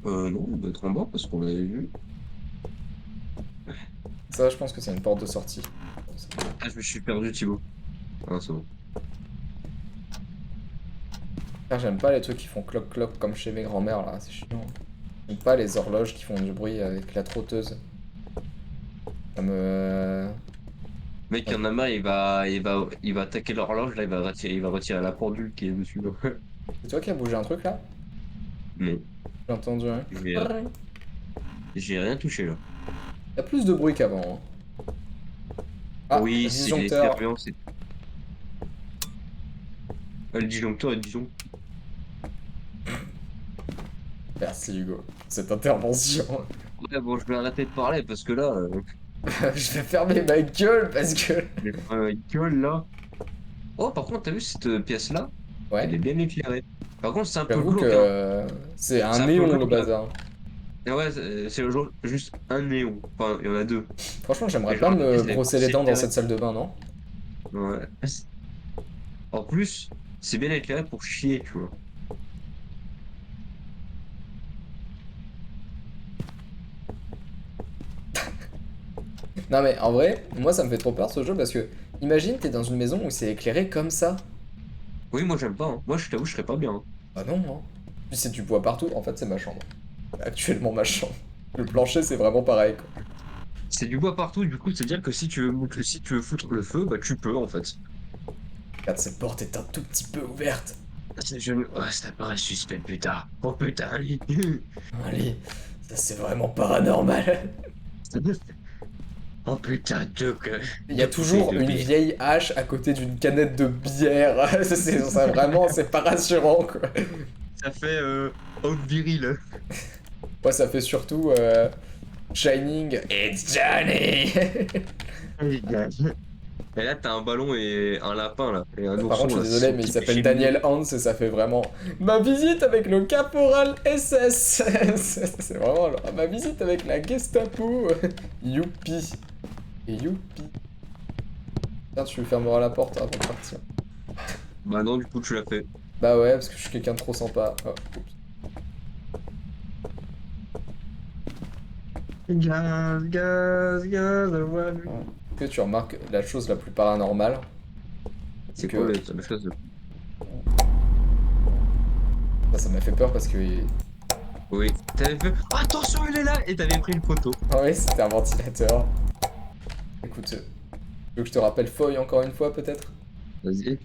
Non, il doit être en bas parce qu'on l'avait vu. Ça, je pense que c'est une porte de sortie. Ah, je me suis perdu, Thibaut. Ah, c'est bon. Frère, j'aime pas les trucs qui font cloc-cloc comme chez mes grands-mères là, c'est chiant. J'aime pas les horloges qui font du bruit avec la trotteuse. Ça me. Mec, il y en a marre, il va attaquer l'horloge, là, il va retirer la pendule qui est dessus. C'est toi qui as bougé un truc là? Non, J'ai entendu un. j'ai j'ai rien touché là. Il y a plus de bruit qu'avant. Hein. Ah, Oui, c'est les disjoncteur. serveurs, c'est. Le disjoncteur est disjoncteur. Merci Hugo. Cette intervention. Ouais, bon, je vais arrêter de parler parce que là, Je vais fermer ma gueule parce que. il gueule là. Oh, par contre, t'as vu cette pièce-là? Elle Ouais. est bien éclairée. Par contre, c'est un peu J'avoue glauque, hein. que c'est un C'est un peu néon le glauque là. bazar. Et ouais, c'est juste un néon. Enfin, il y en a deux. Franchement, j'aimerais Et pas genre, la me pièce, elle est brosser pas les dents dans éclairée. cette salle de bain, non? Ouais. En plus, c'est bien éclairé pour chier, tu vois. Non mais en vrai, moi ça me fait trop peur ce jeu parce que imagine t'es dans une maison où c'est éclairé comme ça. Oui, moi j'aime pas, hein. Moi, je t'avoue, je serais pas bien, hein. Bah non, hein. Puis c'est du bois partout, en fait c'est ma chambre. Actuellement ma chambre. Le plancher c'est vraiment pareil quoi. C'est du bois partout, du coup, c'est-à-dire que si tu veux foutre le feu, bah tu peux en fait. Regarde, cette porte est un tout petit peu ouverte. Ouais, ça paraît suspect, putain. Oh putain, Allez, ça c'est vraiment paranormal. oh putain, Doc. Il y a toujours une vieille hache à côté d'une canette de bière. Ça, vraiment, c'est pas rassurant quoi. Ça fait homme viril. Moi ça fait surtout Shining. It's Johnny. Et là, t'as un ballon et un lapin, là. Et un Par ourson, contre, je là. suis désolé, mais il s'appelle Daniel Hans et ça fait vraiment ma visite avec le caporal SS. C'est vraiment genre, ma visite avec la Gestapo. Youpi. Et youpi. Tiens, tu fermeras la porte avant de partir. Bah non, du coup, tu l'as fait. Bah ouais, parce que je suis quelqu'un de trop sympa. Oh, oups. Gaz, gaz, gaz, ouais. Que tu remarques la chose la plus paranormale, c'est C'est quoi que la chose? ça m'a fait peur parce que Oui. T'avais fait. Attention, il est là! Et t'avais pris une photo. ah ouais, c'était un ventilateur. Écoute, tu veux que je te rappelle Foy encore une fois peut-être? Vas-y.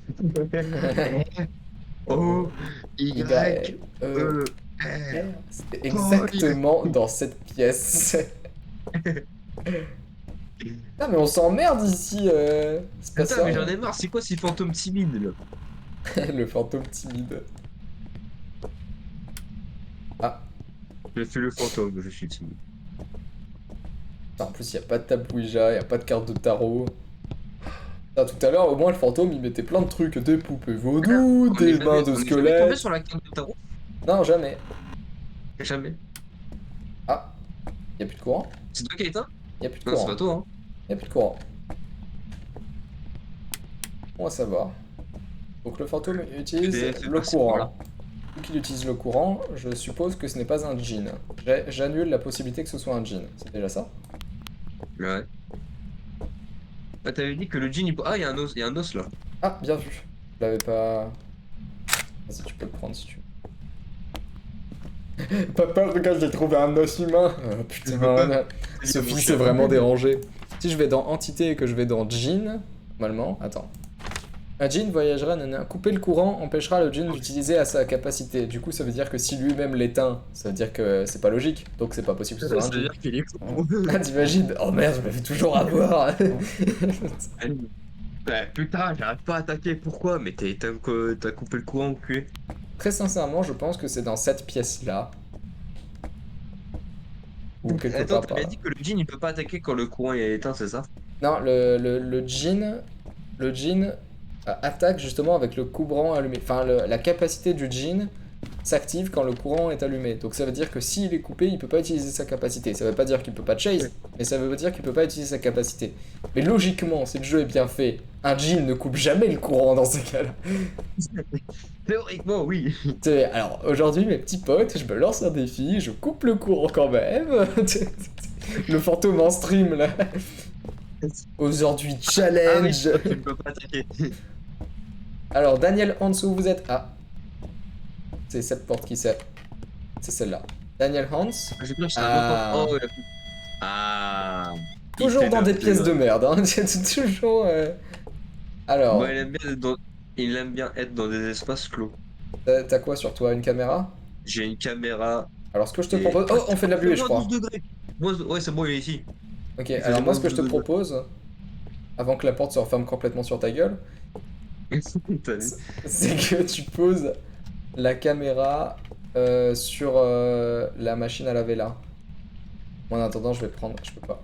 O, Y, Y, E, R. R. C'était Oh, exactement dans cette pièce. Ah mais on s'emmerde ici, c'est pas Putain, ça. mais j'en ai marre, c'est quoi ces fantômes timides là? Le fantôme timide. Ah, Je suis le fantôme, je suis timide. en plus il y a pas de table Ouija, il y a pas de carte de tarot. Ah, tout à l'heure, au moins le fantôme il mettait plein de trucs, des poupées vaudou, des mains de On est jamais tombé squelette. sur la carte de tarot? Non, jamais. Jamais. Ah, y a plus de courant? C'est toi qui as éteint? Y a plus de Non, c'est courant. pas toi, hein. Y a plus de courant. On va savoir. Donc le fantôme utilise C'est le par là. courant. Vu qu'il utilise le courant, je suppose que ce n'est pas un djinn. J'annule la possibilité que ce soit un djinn. C'est déjà ça? Ouais. Ah, t'avais dit que le jean il... Ah, il y a un os là. Ah, bien vu. Je l'avais pas... Vas-y, tu peux le prendre si tu veux. Papa, regarde, j'ai trouvé un os humain. Oh, putain, Sophie s'est vraiment dérangée. Si je vais dans entité et que je vais dans djinn, normalement, attends. Un djinn voyagera, couper le courant empêchera le djinn d'utiliser à sa capacité. Du coup, ça veut dire que si lui-même l'éteint, ça veut dire que c'est pas logique. Donc c'est pas possible que ce soit Ça un veut djinn. dire qu'il est fou. Ah, t'imagines? Oh merde, je me fais toujours avoir. Ouais, putain, j'arrête pas à attaquer, pourquoi? Mais t'as coupé le courant, enculé. Très sincèrement, je pense que c'est dans cette pièce-là. Ou quelque Attends, part t'as par bien là. dit que le jean il peut pas attaquer quand le courant est éteint, c'est ça? Non, le djinn attaque justement avec le courant allumé. Enfin, la capacité du djinn s'active quand le courant est allumé. Donc ça veut dire que s'il est coupé, il peut pas utiliser sa capacité. Ça veut pas dire qu'il peut pas chase, mais ça veut dire qu'il peut pas utiliser sa capacité. Mais logiquement, si le jeu est bien fait, un djinn ne coupe jamais le courant dans ces cas-là. Théoriquement, oui. Alors aujourd'hui, mes petits potes, je me lance un défi, je coupe le courant quand même. Le fantôme en stream là. Aujourd'hui, Ah oui, challenge. tu ne peux pas attaquer. Alors, Daniel Hans, où vous êtes? Ah, c'est cette porte qui sert. C'est celle-là. Daniel Hans, J'ai cru que c'était un Ah. autre. Oh, il a plus. Ah. toujours dans des Il pièces fait de merde. Hein. C'est toujours. Bon, Alors, il aime bien être dans des espaces clos. t'as quoi sur toi? Une caméra? J'ai une caméra Alors, ce que je te et. propose. Oh, on fait de la buée, je Moins crois. 12 degrés. Ouais, c'est bon, il est ici. Ok, Il alors faisait moi, moins ce que je te 12 degrés. propose, avant que la porte se referme complètement sur ta gueule, T'as vu? c'est que tu poses la caméra sur la machine à laver là. Moi, en attendant, je vais prendre. Je peux pas.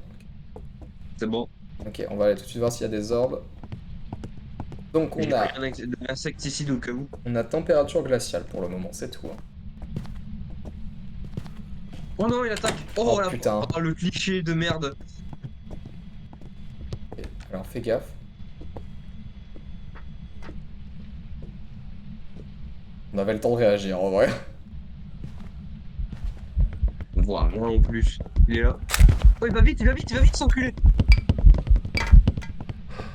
C'est bon. Ok, on va aller tout de suite voir s'il y a des orbes. Donc J'ai pris de l'insecticide au cas où. on a température glaciale pour le moment, c'est tout. Hein. Oh non, il attaque. Oh, Oh, putain. oh, le cliché de merde. Ok, alors fais gaffe. On avait le temps de réagir en vrai. On voit rien en plus. Il est là. Oh, il va vite s'enculer.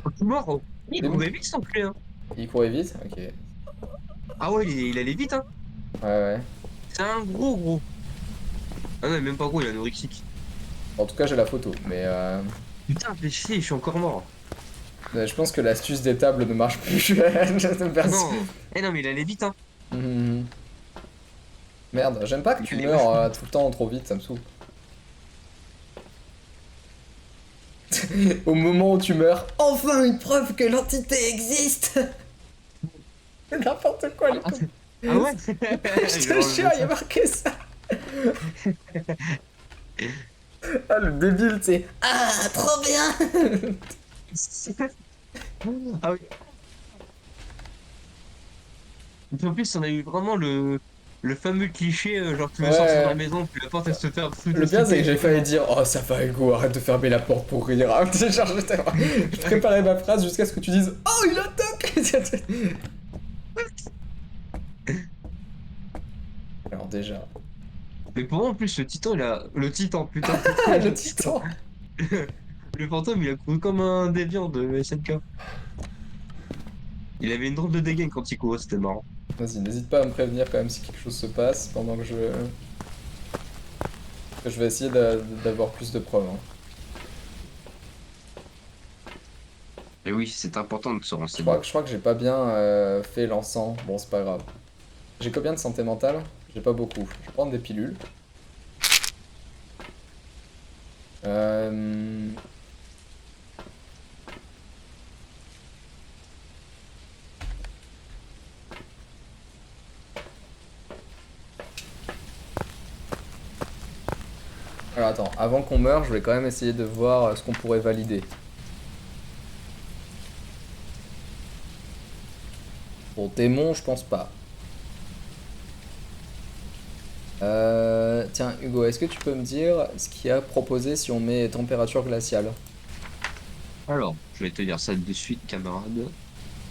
Oh, tu es mort. Oh. Il courait vite s'enculer. Hein. Il courait vite? Ok. Ah ouais, il allait vite. Hein. Ouais, ouais. C'est un gros. Ah non, même pas gros, il est anorexique. En tout cas, j'ai la photo, mais Putain, fais chier, je suis encore mort. je pense que l'astuce des tables ne marche plus. Non. Eh non, mais il allait vite. Hein. Mhm. Merde, j'aime pas que tu Allez, meurs ouais. tout le temps trop vite, ça me saoule. Au moment où tu meurs, enfin une preuve que l'entité existe. N'importe quoi, les Ah, cons. ah ouais. Je te jure, il y a marqué ça. Ah, le débile, tu sais. Ah, trop bien. Ah oui. Et puis en plus, on a eu vraiment le fameux cliché, genre tu veux sortir de la Ouais. maison, puis la porte elle se ferme sous Le pire, c'est tes que j'ai failli comment. dire oh, ça va, Hugo, arrête de fermer la porte pour rire. Genre, je préparais ma phrase jusqu'à ce que tu dises oh, il attaque. Alors, déjà, Mais pour moi, en plus, le titan, il a. Le titan, putain. le Le titan. titan. Le fantôme, il a couru comme un déviant de SNK. Il avait une drôle de dégaine quand il courait, c'était marrant. Vas-y, n'hésite pas à me prévenir quand même si quelque chose se passe pendant que je vais essayer d'avoir plus de preuves, hein. Et oui, c'est important de se Je crois, renseigner. je crois que j'ai pas bien fait l'encens. Bon, c'est pas grave. J'ai combien de santé mentale? J'ai pas beaucoup. Je vais prendre des pilules. Euh... Alors attends, avant qu'on meure, je vais quand même essayer de voir ce qu'on pourrait valider. Pour démon, je pense pas. Tiens, Hugo, est-ce que tu peux me dire ce qu'il y a proposé si on met température glaciale? Alors, je vais te dire ça de suite, camarade.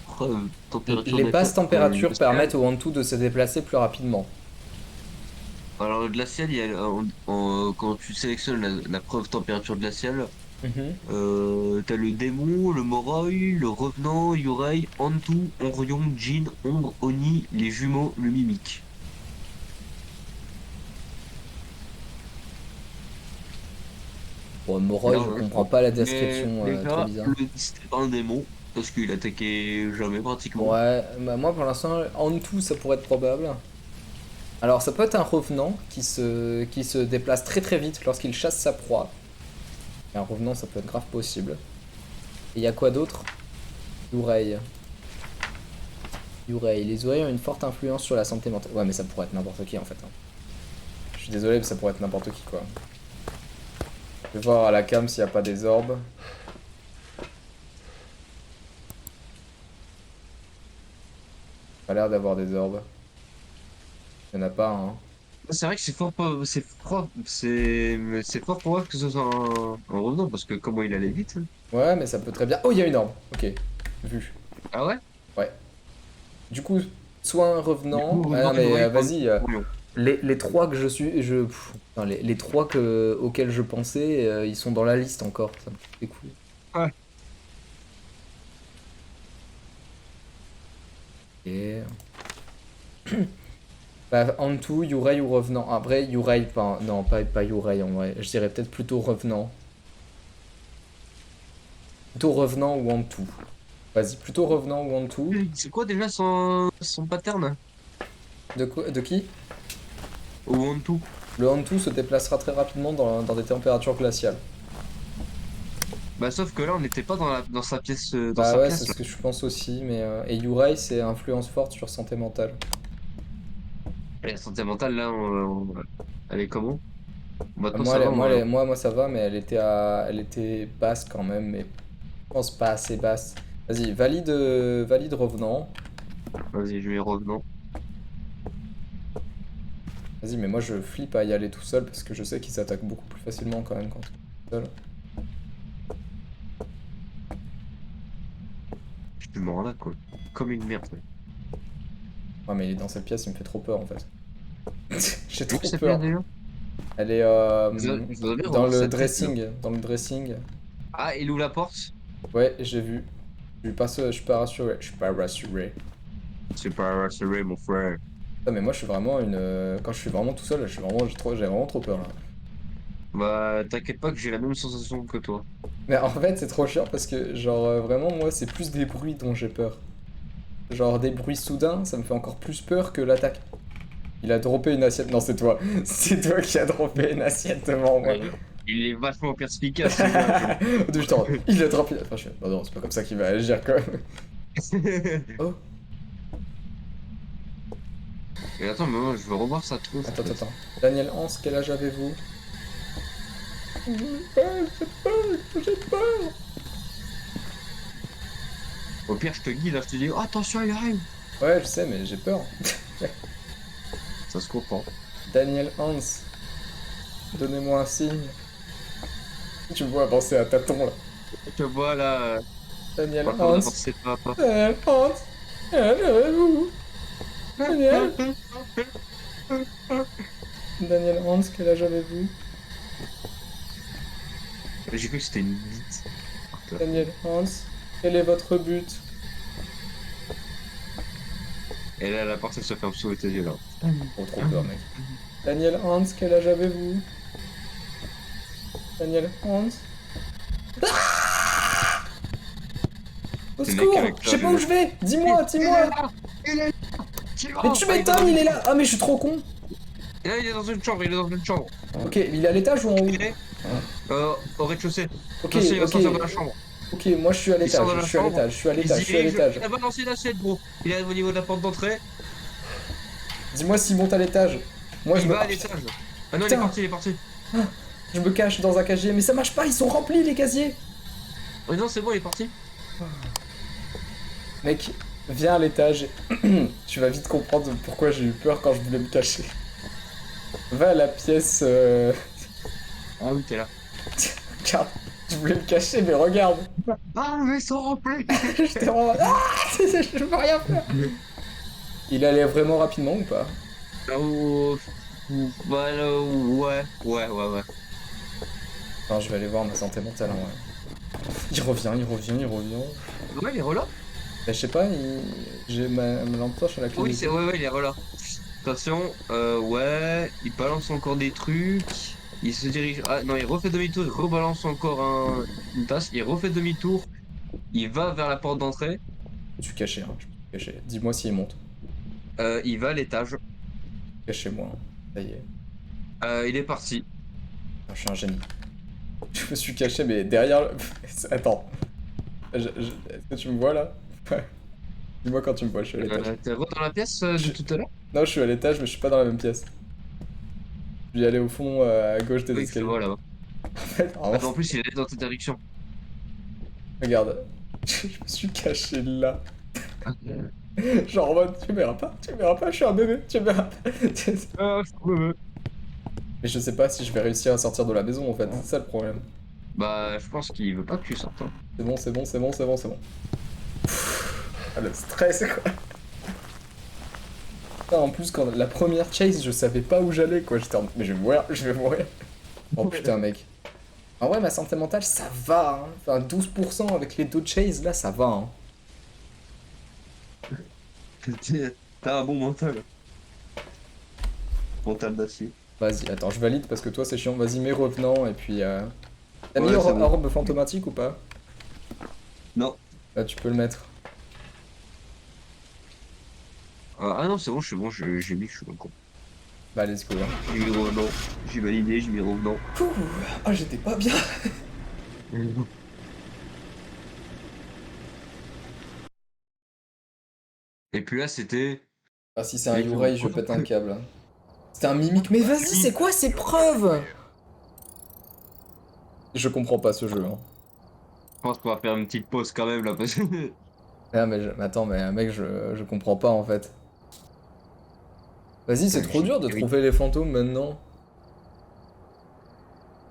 Preuve, température Les basses températures glaciale. permettent au Hantu de se déplacer plus rapidement. Alors, le glacial, quand tu sélectionnes la preuve température glaciale, Mhm. t'as le démon, le Moroi, le Revenant, Yurei, Hantu, Orion, Jin, Ombre, Oni, les jumeaux, le Mimique. Bon, Et Moroi, là, je je comprends pense. pas la Mais description, trop déjà, bizarre. c'était pas un démon, parce qu'il attaquait jamais pratiquement. Ouais, bah moi pour l'instant, Hantu ça pourrait être probable. Alors ça peut être un revenant qui se déplace très très vite lorsqu'il chasse sa proie. Et un revenant ça peut être grave possible. Et il y a quoi d'autre? Yurei. Yurei. Les oreilles ont une forte influence sur la santé mentale. Ouais mais ça pourrait être n'importe qui en fait, hein. Je suis désolé mais ça pourrait être n'importe qui quoi. Je vais voir à la cam s'il n'y a pas des orbes. Pas l'air d'avoir des orbes. Il y en a pas, hein. C'est vrai que c'est fort pour voir que ce soit un revenant, parce que comment il allait vite. Ouais mais ça peut très bien... Oh il y a une orbe. Ok. Vu. Ah ouais? Ouais. Du coup, soit un Du coup, revenant. Ah revenant, non mais Yurei, Hantu, vas-y. Orion. Les trois que je suis, enfin, les trois auxquels je pensais, ils sont dans la liste encore. Ça me fait cool. Ouais. Et... Bah, Hantu, Yurei ou Revenant. Après, Yurei, pas, non, pas Yurei en vrai. Je dirais peut-être plutôt Revenant. Plutôt Revenant ou Hantu. Vas-y, plutôt Revenant ou Hantu. C'est quoi déjà son pattern? De qui? Ou Hantu? Le Hantu se déplacera très rapidement dans des températures glaciales. Bah sauf que là on n'était pas dans sa pièce Bah ouais, c'est là. ce que je pense aussi. Mais, et Yurei, c'est influence forte sur santé mentale. Et la santé mentale là elle est comment? Maintenant Moi, ça va normalement. moi, ça va, mais elle était basse quand même, mais je pense pas assez basse. Vas-y, valide revenant. Vas-y, je vais revenant. Vas-y, mais moi je flippe à y aller tout seul parce que je sais qu'ils s'attaquent beaucoup plus facilement quand même quand tu es tout seul. Je suis mort là quoi. Comme une merde. Ouais. Ouais, mais il est dans cette pièce, il me fait trop peur en fait. J'ai Où trop ça pièce peur. déjà? Elle est Je voudrais bien dans revoir le cette pièce là. dressing. Dans le dressing. Ah, il ouvre la porte? Ouais, j'ai vu. Je suis pas rassuré. Je suis pas rassuré. C'est pas rassuré mon frère. Ah, mais moi je suis vraiment une. Quand je suis vraiment tout seul, j'ai vraiment trop peur là. Bah t'inquiète pas que j'ai la même sensation que toi. Mais en fait, c'est trop chiant parce que, genre, vraiment, moi, c'est plus des bruits dont j'ai peur. Genre, des bruits soudains, ça me fait encore plus peur que l'attaque. Il a droppé une assiette. Non, c'est toi. C'est toi qui as droppé une assiette devant moi. Ouais. Il est vachement perspicace ce gars, j'avoue. Putain, il a droppé. Enfin, non, non, c'est pas comme ça qu'il va agir quand même. Oh, Et attends, mais moi je veux revoir sa trousse en attends, fait. attends. Daniel Hans, quel âge avez-vous? J'ai peur, j'ai peur. Au pire, je te guide, là, je te dis, oh, attention, il arrive. Ouais, je sais, mais j'ai peur. Ça se comprend. Daniel Hans, donnez-moi un signe. Tu me vois avancer à tâtons là. Je te vois là, Daniel par contre, Hans, d'avancer pas à pas. Daniel Hans, avez-vous Daniel, Daniel Hans, quel âge avez-vous? J'ai cru que c'était une bite. Daniel Hans, quel est votre but? Et là, la porte, elle se ferme sous tes yeux, là. Oh, trop peur, mec. Daniel Hans, quel âge avez-vous? Daniel Hans? Au C'est le mec secours! avec Je sais toi, pas où je vais! Dis-moi, dis-moi! Il est là. Tu Mais vas. tu Ah, m'étonnes, il est là! Ah, mais je suis trop con! Et là, il est dans une chambre, il est dans une chambre. Ok, il est à l'étage ou en haut? Il est au rez-de-chaussée. Ok, Attention, il va ok. sortir de la chambre. Ok, moi je suis à Il sort l'étage, de je la suis à chambre. l'étage, je suis à Il l'étage, se je suis à dirige. l'étage. Il a balancé une assiette, gros. Il arrive au niveau de la porte d'entrée. Dis-moi s'il monte à l'étage. Moi je Il me... va à Ah, putain, l'étage. Ah non, il est Putain. parti, il est parti. je me cache dans un casier, mais ça marche pas, ils sont remplis les casiers. Mais non, c'est bon, il est parti. Mec, viens à l'étage, tu vas vite comprendre pourquoi j'ai eu peur quand je voulais me cacher. Va à la pièce... Ah oui, t'es là. Regarde, je voulais me cacher, mais regarde. Ah, mais ils sont remplis. J'étais vraiment... Ah, je peux rien faire. Il allait vraiment rapidement ou pas? Oh, voilà, ouais. Enfin, je vais aller voir ma santé mentale en vrai. Il revient. Ouais, il est relâ. Bah, je sais pas, j'ai ma lampe torche à la clé. Oui, c'est ouais, il est relâ. Attention, ouais, il balance encore des trucs. Il se dirige. Ah non, il refait demi-tour, il rebalance encore une tasse, il refait demi-tour, il va vers la porte d'entrée, Je suis caché, hein, je suis caché. Dis-moi s'il monte. il va à l'étage, Cachez-moi. Hein. Ça y est. il est parti. Ah, je suis un génie. Je me suis caché, mais derrière. Attends. Est-ce que tu me vois là? Ouais. Dis-moi quand tu me vois, je suis à l'étage. T'es re dans la pièce de tout à l'heure? Non, je suis à l'étage, mais je suis pas dans la même pièce. Je vais aller au fond à gauche des Oui, je te escaliers. vois là-bas. En fait, vraiment, Attends, en plus, il est dans ta direction. regarde. Je me suis caché là. Genre en mode, tu verras pas, je suis un bébé, tu verras pas. Ah, je peux. Mais je sais pas si je vais réussir à sortir de la maison en fait, c'est ça le problème. Bah, je pense qu'il veut pas que tu sortes. Hein. C'est bon. Ah, le stress quoi. Ah, en plus, quand la première chase, je savais pas où j'allais quoi. J'étais en... Mais je vais mourir. Oh putain, mec. En vrai, ma santé mentale, ça va. Hein. Enfin, 12% avec les deux chases, là, ça va. Hein. T'as un bon mental. Mental d'acier. Vas-y, attends, je valide parce que toi, c'est chiant. Vas-y, mets revenant et puis. T'as mis Ouais, c'est bon. orbe fantomatique ou pas? Non. Là, tu peux le mettre. Ah non, c'est bon, je suis bon, j'ai mis, je suis bon. Bah, let's go. Hein. J'ai mis revenant. J'ai validé, j'ai mis revenant. Ouh, ah, j'étais pas bien. Et puis là, c'était. Ah, si c'est un Yurei, je pète un câble. Hein. C'était un mimique. Mais vas-y, c'est quoi ces preuves? Je comprends pas ce jeu. Hein. Je pense qu'on va faire une petite pause quand même là parce que. Ah, mais attends, mais mec, je comprends pas en fait. Vas-y, c'est trop dur de trouver les fantômes maintenant.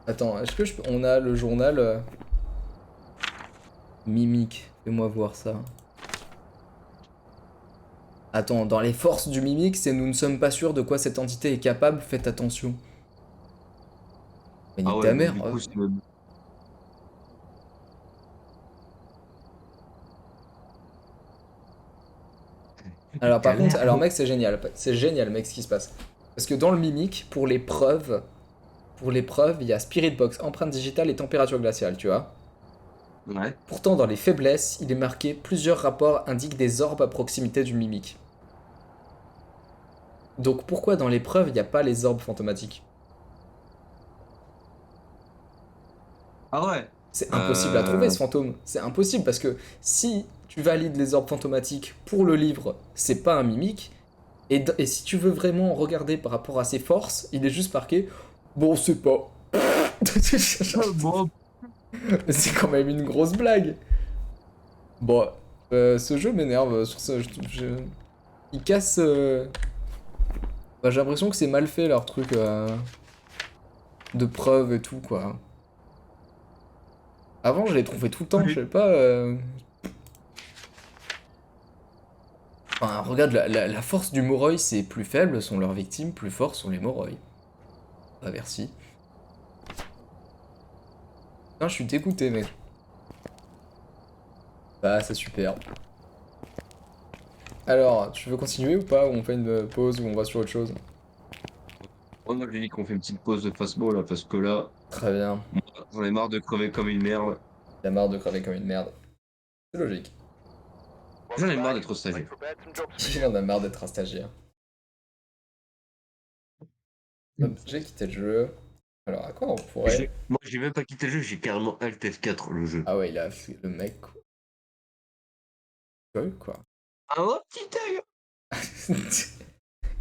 Attends, est-ce que on a le journal Mimique, fais-moi voir ça. Attends, dans les forces du mimique, c'est nous ne sommes pas sûrs de quoi cette entité est capable, faites attention. Mais nique Ah ta ouais, mère. du coup, c'est même. Alors par contre, alors mec, c'est génial. C'est génial, mec, ce qui se passe. Parce que dans le mimique, pour les preuves, il y a Spirit Box, empreinte digitale et température glaciale, tu vois. Ouais. Pourtant, dans les faiblesses, il est marqué plusieurs rapports indiquent des orbes à proximité du mimique. Donc pourquoi dans les preuves, il n'y a pas les orbes fantomatiques? Ah ouais. C'est impossible à trouver ce fantôme. C'est impossible parce que si tu valides les orbes fantomatiques pour le livre, c'est pas un mimique. Et si tu veux vraiment regarder par rapport à ses forces, il est juste marqué bon, c'est pas. Bon. C'est quand même une grosse blague. Bon, Ce jeu m'énerve sur ça. Il casse. Bah, j'ai l'impression que c'est mal fait leur truc de preuves et tout, quoi. Avant, je les trouvais tout le temps, je Oui. sais pas. Enfin, regarde, la force du Moroi, c'est plus faibles sont leurs victimes, plus forts sont les Moroi. Ah, merci. Putain, je suis dégoûté, mec. Bah, c'est super. Alors, tu veux continuer ou pas? Ou on fait une pause ou on va sur autre chose? Moi, j'ai dit qu'on fait une petite pause de fastball là, parce que là, Très bien. moi, j'en ai marre de crever comme une merde. T'as marre de crever comme une merde. C'est logique. J'en ai marre d'être stagiaire. Il en a marre d'être un stagiaire. Hop, j'ai quitté le jeu. Alors, à quoi on pourrait... Moi, j'ai même pas quitté le jeu, j'ai carrément Alt F4 le jeu. Ah ouais, il a fait le mec, quoi. Ah ouais, petit œil.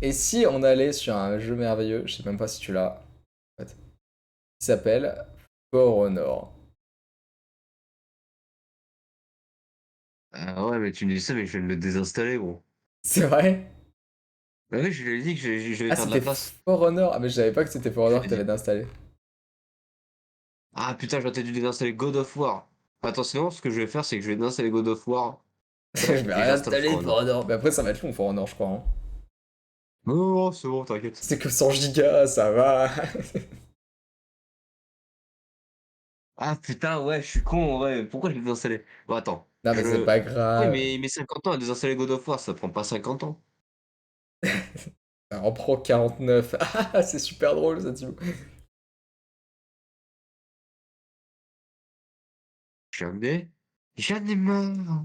Et si on allait sur un jeu merveilleux, je sais même pas si tu l'as, en fait, qui s'appelle For Honor. Ah ouais, mais tu me dis ça, mais je viens de le désinstaller, gros. C'est vrai? Bah oui, je lui ai dit que je vais Ah, faire de la c'était place. For Honor? Ah, mais je savais pas que c'était For Je Honor lui que ai t'avais dit. d'installer. Ah putain, j'aurais dû désinstaller God of War. Attends, sinon, ce que je vais faire, c'est que je vais désinstaller God of War. Je vais Et rien j'installe For installer de For Honor. Honor. Mais après, ça va être long, For Honor, je crois, hein. Non, non, non, c'est bon, t'inquiète. C'est que 100 gigas, ça va. Ah putain, ouais, je suis con, ouais. Pourquoi je l'ai désinstallé? Bon, attends. Non, mais c'est pas Oui, grave. mais 50 ans à désinstaller God of War, ça prend pas 50 ans. Ça en prend 49. Ah, c'est super drôle, ça, Thibaut. J'en ai marre.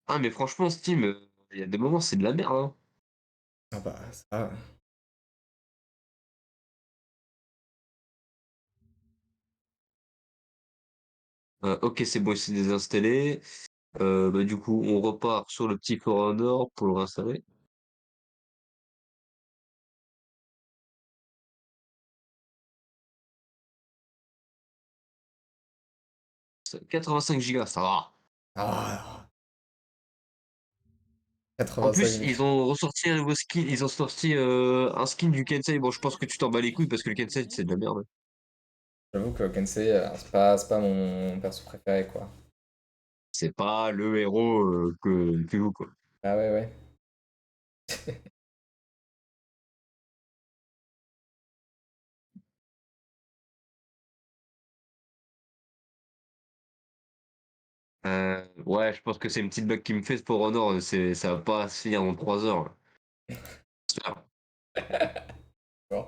Ah, mais franchement, Steam, il y a des moments, c'est de la merde, hein. Ah bah, ça... Ok, c'est bon, c'est désinstallé. Bah, du coup, on repart sur le petit For Honor pour le réinstaller. 85 gigas, ça va. Ah, En 85 plus, gigas. ils ont ressorti un nouveau skin, ils ont sorti un skin du Kensei. Bon, je pense que tu t'en bats les couilles parce que le Kensei, c'est de la merde. J'avoue que Kensei, c'est pas mon perso préféré, quoi. C'est pas le héros que vous, quoi. Ah ouais, ouais. Ouais, je pense que c'est une petite bug qui me fait pour Honor. Ça va pas se finir en 3 heures, là. J'espère. Bon.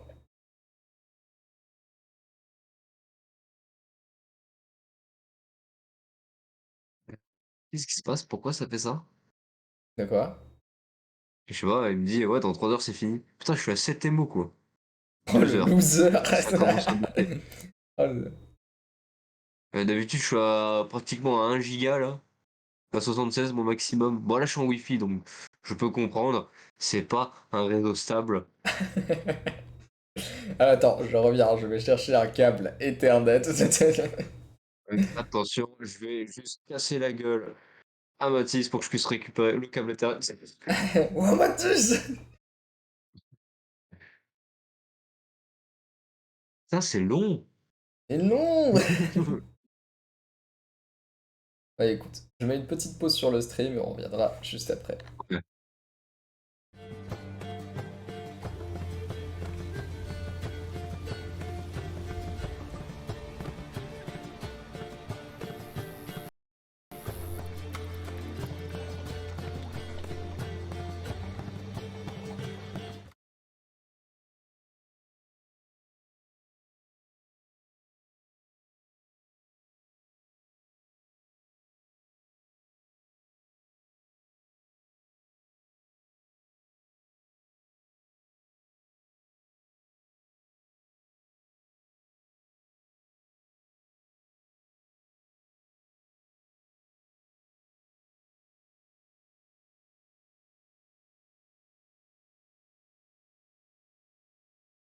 Qu'est-ce qui se passe? Pourquoi ça fait ça? De quoi? Je sais pas, il me dit, ouais, dans 3 heures, c'est fini. Putain, je suis à 7 MO, quoi. Oh, le 2 heures. loser! Ça commence à monter. Oh, le- D'habitude, je suis à pratiquement à 1 giga, là. À 76, mon maximum. Bon, là, je suis en Wi-Fi, donc je peux comprendre. C'est pas un réseau stable. Ah, attends, je reviens, je vais chercher un câble Ethernet. Attention, je vais juste casser la gueule à Mathis pour que je puisse récupérer le câble Ethernet. Oh, Mathis! Ça, c'est long. Et non! Bah écoute, je mets une petite pause sur le stream et on reviendra juste après.